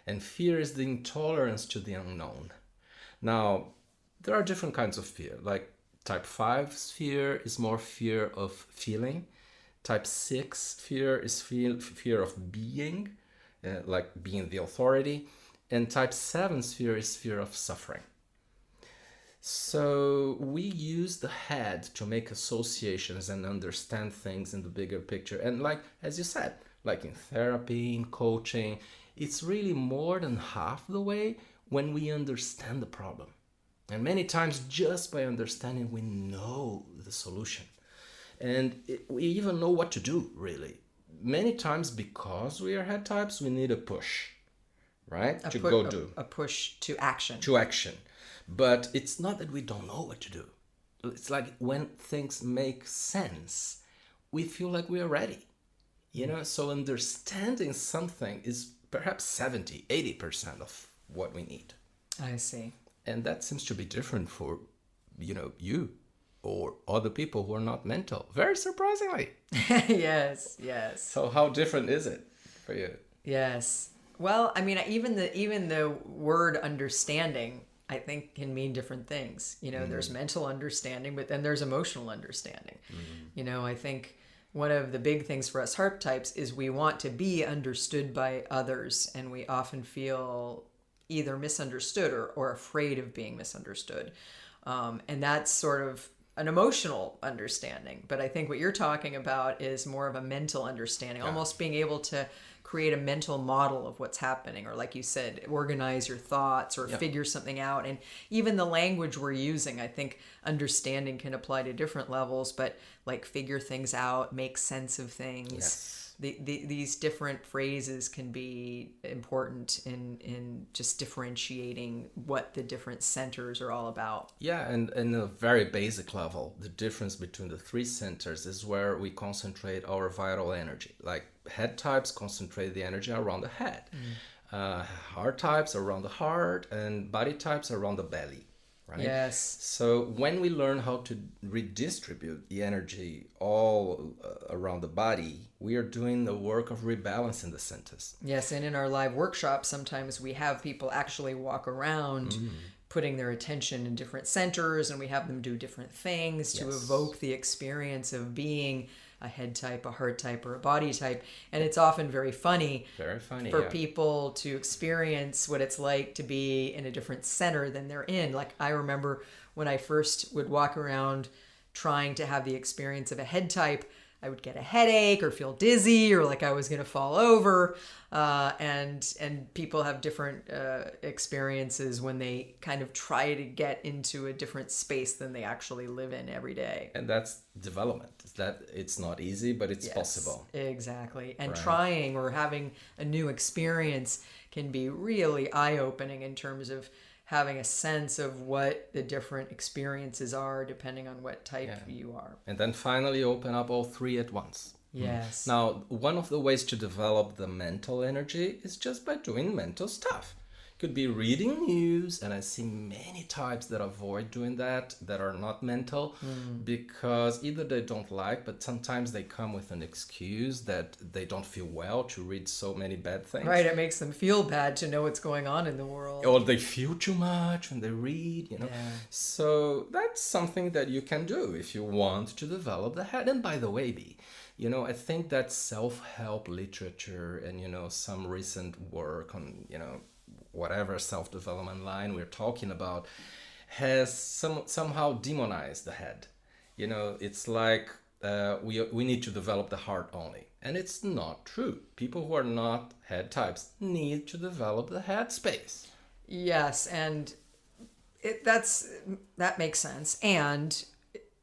And fear is the intolerance to the unknown. Now, there are different kinds of fear. Like type 5's fear is more fear of feeling. Type 6 fear is fear of being, like being the authority. And type 7's fear is fear of suffering. So we use the head to make associations and understand things in the bigger picture. And like, as you said, like in therapy, in coaching, it's really more than half the way when we understand the problem. And many times just by understanding, we know the solution. And we even know what to do, really. Many times because we are head types, we need a push, right? A push to action. To action. But it's not that we don't know what to do. It's like when things make sense, we feel like we are ready. So understanding something is perhaps 70, 80% of what we need. I see. And that seems to be different for, you or other people who are not mental. Very surprisingly. Yes. So how different is it for you? Yes. Well, I mean, even the word understanding, I think, can mean different things. There's mental understanding, but then there's emotional understanding. I think one of the big things for us heart types is we want to be understood by others, and we often feel either misunderstood or afraid of being misunderstood. And that's sort of an emotional understanding. But I think what you're talking about is more of a mental understanding, almost being able to create a mental model of what's happening, or like you said, organize your thoughts or figure something out. And even the language we're using, I think understanding can apply to different levels, but like figure things out, make sense of things. Yes. These different phrases can be important in just differentiating what the different centers are all about. Yeah, and in a very basic level, the difference between the 3 centers is where we concentrate our vital energy. Like head types concentrate the energy around the head. Heart types around the heart, and body types around the belly. Right? Yes. So when we learn how to redistribute the energy all around the body, we are doing the work of rebalancing the centers. Yes, and in our live workshops, sometimes we have people actually walk around putting their attention in different centers, and we have them do different things to evoke the experience of being a head type, a heart type, or a body type. And it's often very funny for people to experience what it's like to be in a different center than they're in. Like I remember when I first would walk around trying to have the experience of a head type, I would get a headache or feel dizzy or like I was going to fall over. And people have different experiences when they kind of try to get into a different space than they actually live in every day. And that's development. That it's not easy, but it's possible. Exactly. And trying or having a new experience can be really eye-opening in terms of having a sense of what the different experiences are depending on what type you are. And then finally open up all three at once. Yes. Now, one of the ways to develop the mental energy is just by doing mental stuff. Could be reading news, and I see many types that avoid doing that are not mental, because either they don't like, but sometimes they come with an excuse that they don't feel well to read so many bad things. Right, it makes them feel bad to know what's going on in the world. Or they feel too much when they read, Yeah. So that's something that you can do if you want to develop the head. And by the way, Bea, I think that self-help literature and, some recent work on, whatever self-development line we're talking about has somehow demonized the head. It's like we need to develop the heart only. And it's not true. People who are not head types need to develop the head space. Yes, and that makes sense. And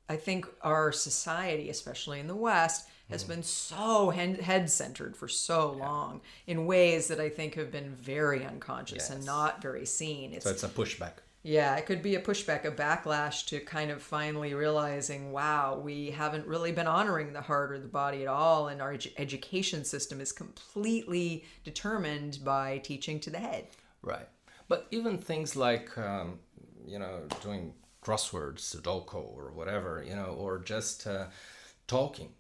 I think our society, especially in the West, has been so head-centered for so long in ways that I think have been very unconscious and not very seen. So it's a pushback. Yeah, it could be a pushback, a backlash to kind of finally realizing, wow, we haven't really been honoring the heart or the body at all, and our education system is completely determined by teaching to the head. Right. But even things like, doing crosswords, Sudoku, or whatever, or just talking,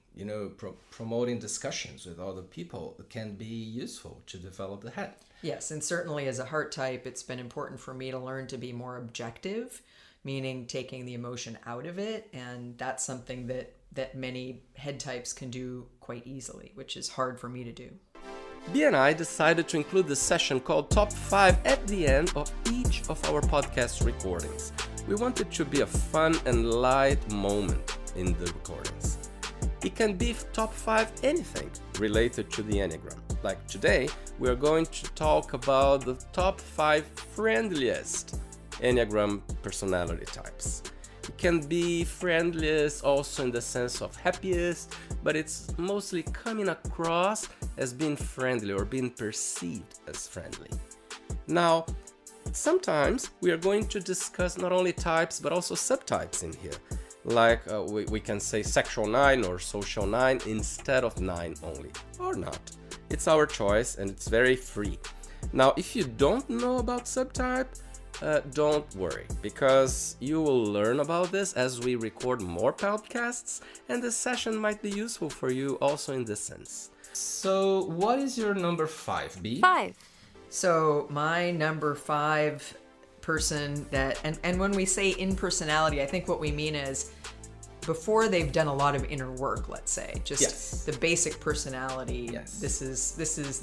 promoting discussions with other people can be useful to develop the head. Yes, and certainly as a heart type, it's been important for me to learn to be more objective, meaning taking the emotion out of it, and that's something that many head types can do quite easily, which is hard for me to do. Bea and I decided to include this session called Top 5 at the end of each of our podcast recordings. We want it to be a fun and light moment in the recordings. It can be top 5 anything related to the Enneagram. Like today, we are going to talk about the top 5 friendliest Enneagram personality types. It can be friendliest also in the sense of happiest, but it's mostly coming across as being friendly or being perceived as friendly. Now, sometimes we are going to discuss not only types but also subtypes in here. Like we can say sexual 9 or social 9 instead of 9 only, or not. It's our choice and it's very free. Now, if you don't know about subtype, don't worry, because you will learn about this as we record more podcasts, and this session might be useful for you also in this sense. So, what is your number 5, Bea? 5. So my number 5 person and when we say in personality, I think what we mean is before they've done a lot of inner work, let's say, just the basic personality. Yes. This is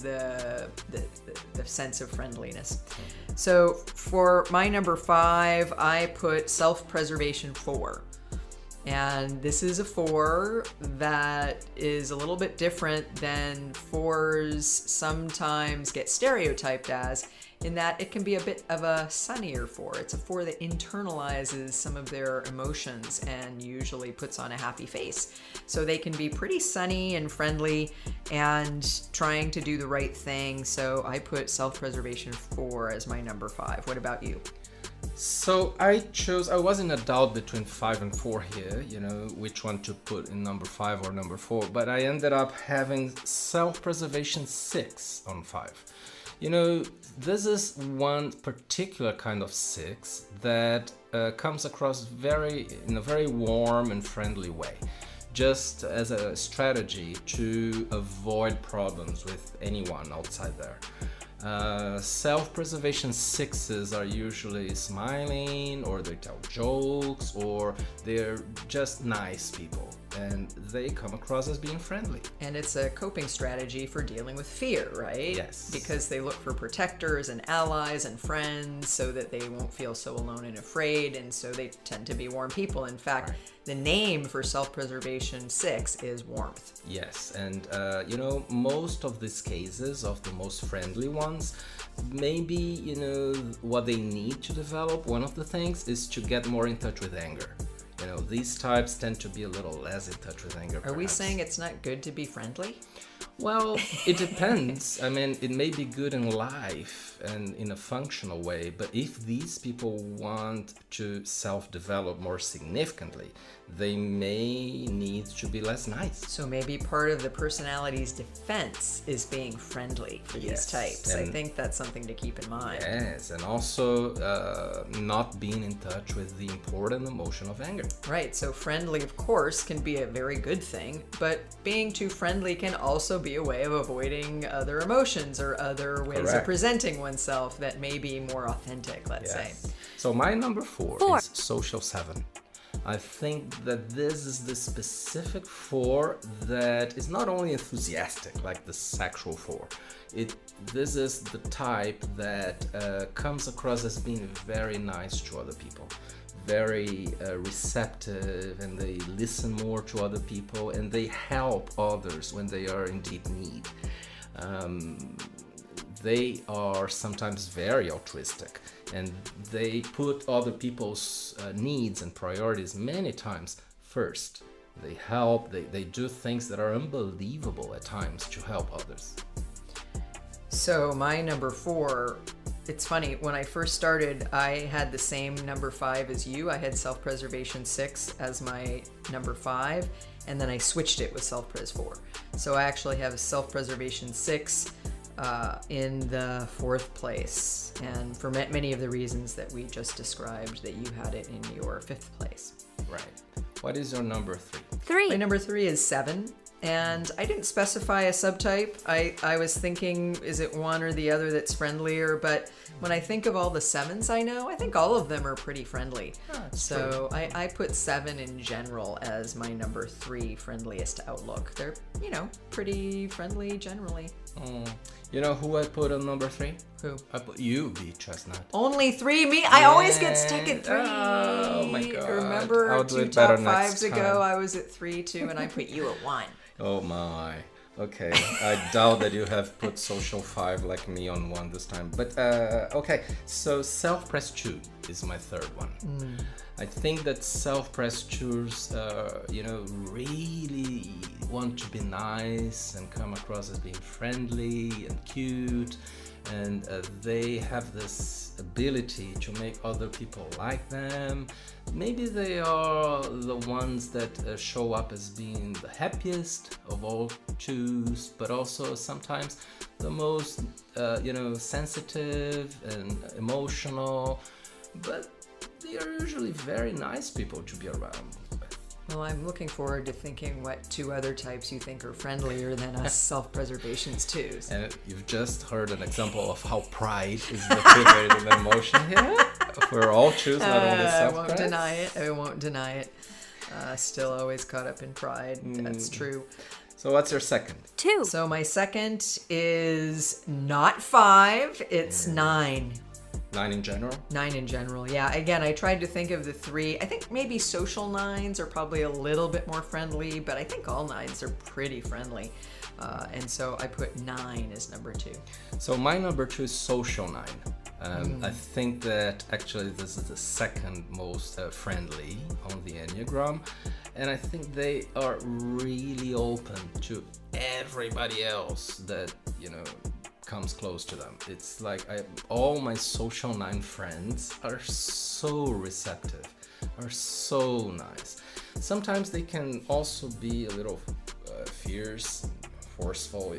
the sense of friendliness. So for my number 5, I put self-preservation 4. And this is a 4 that is a little bit different than 4s sometimes get stereotyped as, in that it can be a bit of a sunnier 4. It's a 4 that internalizes some of their emotions and usually puts on a happy face. So they can be pretty sunny and friendly and trying to do the right thing. So I put self-preservation 4 as my number 5. What about you? So I was in a doubt between 5 and 4 here, which one to put in number 5 or number 4, but I ended up having self-preservation 6 on 5. This is one particular kind of 6 that comes across in a very warm and friendly way, just as a strategy to avoid problems with anyone outside there. Self-preservation 6s are usually smiling, or they tell jokes, or they're just nice people, and they come across as being friendly. And it's a coping strategy for dealing with fear, right? Yes. Because they look for protectors and allies and friends so that they won't feel so alone and afraid, and so they tend to be warm people. In fact, the name for self-preservation 6 is warmth. Yes, and most of these cases of the most friendly ones, maybe, what they need to develop, one of the things is to get more in touch with anger. These types tend to be a little less in touch with anger. Are we perhaps. saying it's not good to be friendly? Well, it depends. I mean, it may be good in life and in a functional way, but if these people want to self-develop more significantly, they may need to be less nice. So maybe part of the personality's defense is being friendly for these Yes, types. I and- think that's something to keep in mind. Yes, and also not being in touch with the important emotion of anger. Right, so friendly, of course, can be a very good thing, but being too friendly can also be a way of avoiding other emotions or other ways of Correct. presenting oneself that may be more authentic, let's say. So my number four Four. is social 7. I think that this is the specific 4 that is not only enthusiastic like the sexual 4. This is the type that comes across as being very nice to other people, very receptive, and they listen more to other people, and they help others when they are in deep need. They are sometimes very altruistic, and they put other people's needs and priorities many times first. They help, they do things that are unbelievable at times to help others. So my number 4, it's funny, when I first started, I had the same number 5 as you. I had self-preservation 6 as my number 5, and then I switched it with self-pres 4. So I actually have self-preservation 6 in the 4th place, and for many of the reasons that we just described, that you had it in your 5th place. Right. What is your number 3? 3. My number 3 is 7, and I didn't specify a subtype. I was thinking, is it one or the other that's friendlier? But when I think of all the 7s I know, I think all of them are pretty friendly. So I put 7 in general as my number 3 friendliest outlook. They're, pretty friendly generally. You know who I put on number 3? Who? I put you, Bea Chestnut. Only 3? Me? I always get stuck at 3. Oh my God. Remember I'll do 2 it top better next 5s ago, time. I was at 3 too, and I put you at 1. Oh my. Okay, I doubt that you have put social 5 like me on 1 this time. But okay, so self-pres 2 is my 3rd one. I think that self-pres 2s, really want to be nice and come across as being friendly and cute. And they have this ability to make other people like them. Maybe they are the ones that show up as being the happiest of all 2s, but also sometimes the most, sensitive and emotional. But they are usually very nice people to be around with. Well, I'm looking forward to thinking what 2 other types you think are friendlier than us self-preservations 2s. And you've just heard an example of how pride is the favorite emotion here. We're all choose, not only I self-pres. won't deny it. I won't deny it. Still always caught up in pride. That's true. So what's your second? 2. So my second is not 5. It's 9. 9 in general? 9 in general, yeah. Again, I tried to think of the 3. I think maybe social 9s are probably a little bit more friendly, but I think all 9s are pretty friendly. And so I put 9 as number 2. So my number 2 is social 9. I think that actually this is the second most friendly on the Enneagram. And I think they are really open to everybody else that, comes close to them. It's like all my social 9 friends are so receptive, are so nice. Sometimes they can also be a little fierce, forceful,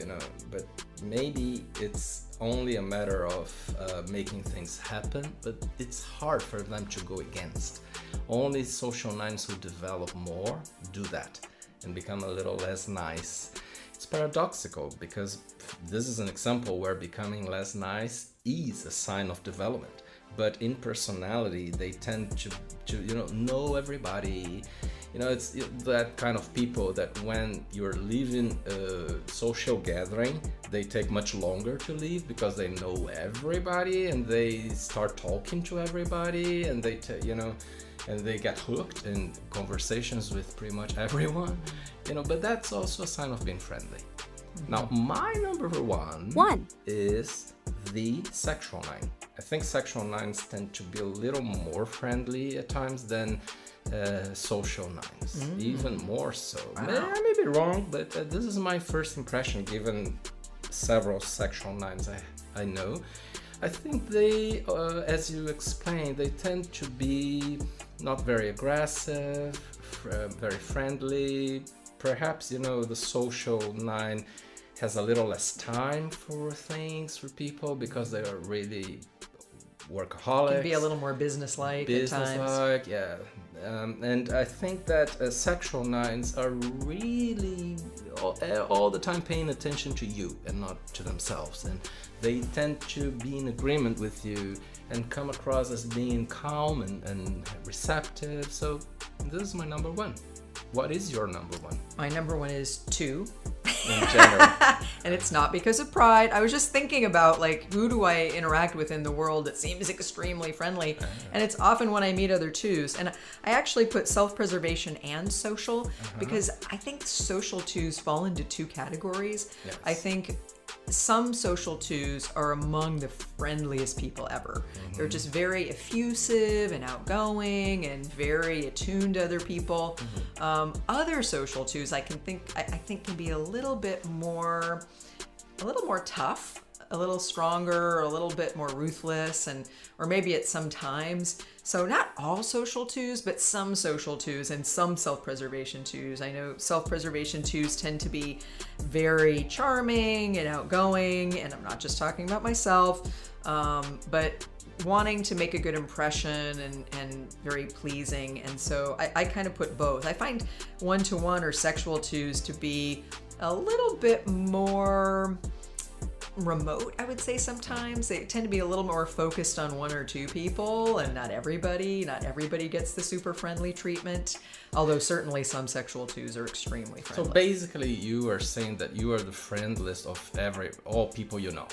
but maybe it's only a matter of making things happen, but it's hard for them to go against. Only social 9s who develop more do that and become a little less nice. It's paradoxical because this is an example where becoming less nice is a sign of development. But in personality, they tend to know everybody. It's that kind of people that when you're leaving a social gathering, they take much longer to leave because they know everybody and they start talking to everybody and and they get hooked in conversations with pretty much everyone, but that's also a sign of being friendly. Now, my number 1 is the sexual 9. I think sexual 9s tend to be a little more friendly at times than social 9s, even more so. Wow. Maybe be wrong, but this is my first impression given several sexual nines I know. I think they, as you explained, they tend to be not very aggressive, very friendly. Perhaps, the social nine has a little less time for things, for people, because they are really workaholics. Can be a little more businesslike at times. Yeah. And I think that sexual nines are really all the time paying attention to you and not to themselves. And they tend to be in agreement with you and come across as being calm and receptive. So this is my number one. What is your number one? My number one is 2. In general. And it's not because of pride. I was just thinking about, who do I interact with in the world that seems extremely friendly? And it's often when I meet other 2s. And I actually put self-preservation and social because I think social 2s fall into 2 categories. Yes. I think some social 2s are among the friendliest people ever. They're just very effusive and outgoing and very attuned to other people. Other social 2s I think can be a little more tough, a little stronger, a little bit more ruthless, or maybe at some times. So not all social 2s, but some social 2s and some self-preservation 2s. I know self-preservation 2s tend to be very charming and outgoing, and I'm not just talking about myself, but wanting to make a good impression and very pleasing. And so I kind of put both. I find 1-to-1 or sexual 2s to be a little bit more remote, I would say. Sometimes they tend to be a little more focused on 1 or 2 people, and not everybody gets the super friendly treatment, although certainly some sexual 2s are extremely friendly. So basically you are saying that you are the friendliest of all people you know.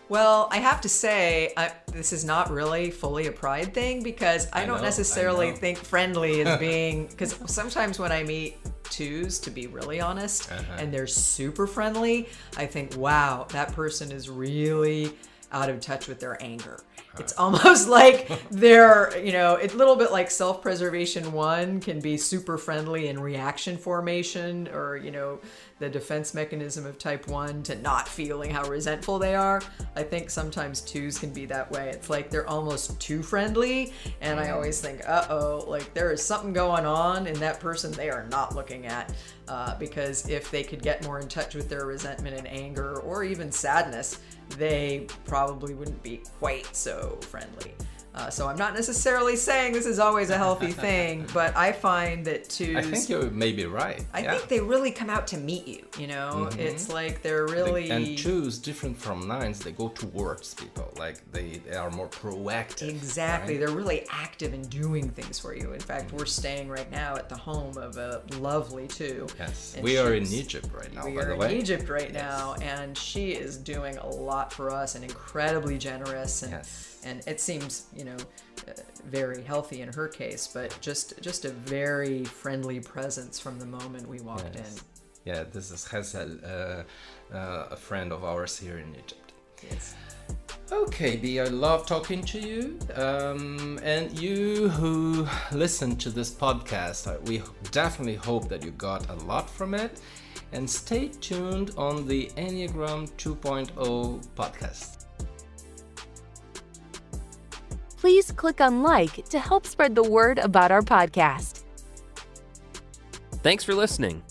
Well, I have to say, this is not really fully a pride thing, because I don't necessarily think friendly is being, because sometimes when I meet 2s, to be really honest, and they're super friendly, I think, wow, that person is really out of touch with their anger. It's almost like they're, it's a little bit like self-preservation 1 can be super friendly in reaction formation, or, the defense mechanism of type 1 to not feeling how resentful they are. I think sometimes 2s can be that way. It's like they're almost too friendly, and I always think, there is something going on in that person they are not looking at, because if they could get more in touch with their resentment and anger, or even sadness, they probably wouldn't be quite so friendly. So I'm not necessarily saying this is always a healthy thing, but I find that 2s... I think you may be right. I think they really come out to meet you, It's like they're really... And 2s, different from 9s, they go towards people. Like, they are more proactive. Exactly. Right? They're really active in doing things for you. In fact, we're staying right now at the home of a lovely 2. Yes. We are in Egypt right now, by the way. We are in Egypt right now, and she is doing a lot for us and incredibly generous. And it seems, very healthy in her case, but just a very friendly presence from the moment we walked in. Yeah, this is Hazel, a friend of ours here in Egypt. Yes. Okay, Bea, I love talking to you. And you who listen to this podcast, we definitely hope that you got a lot from it. And stay tuned on the Enneagram 2.0 podcast. Please click on like to help spread the word about our podcast. Thanks for listening.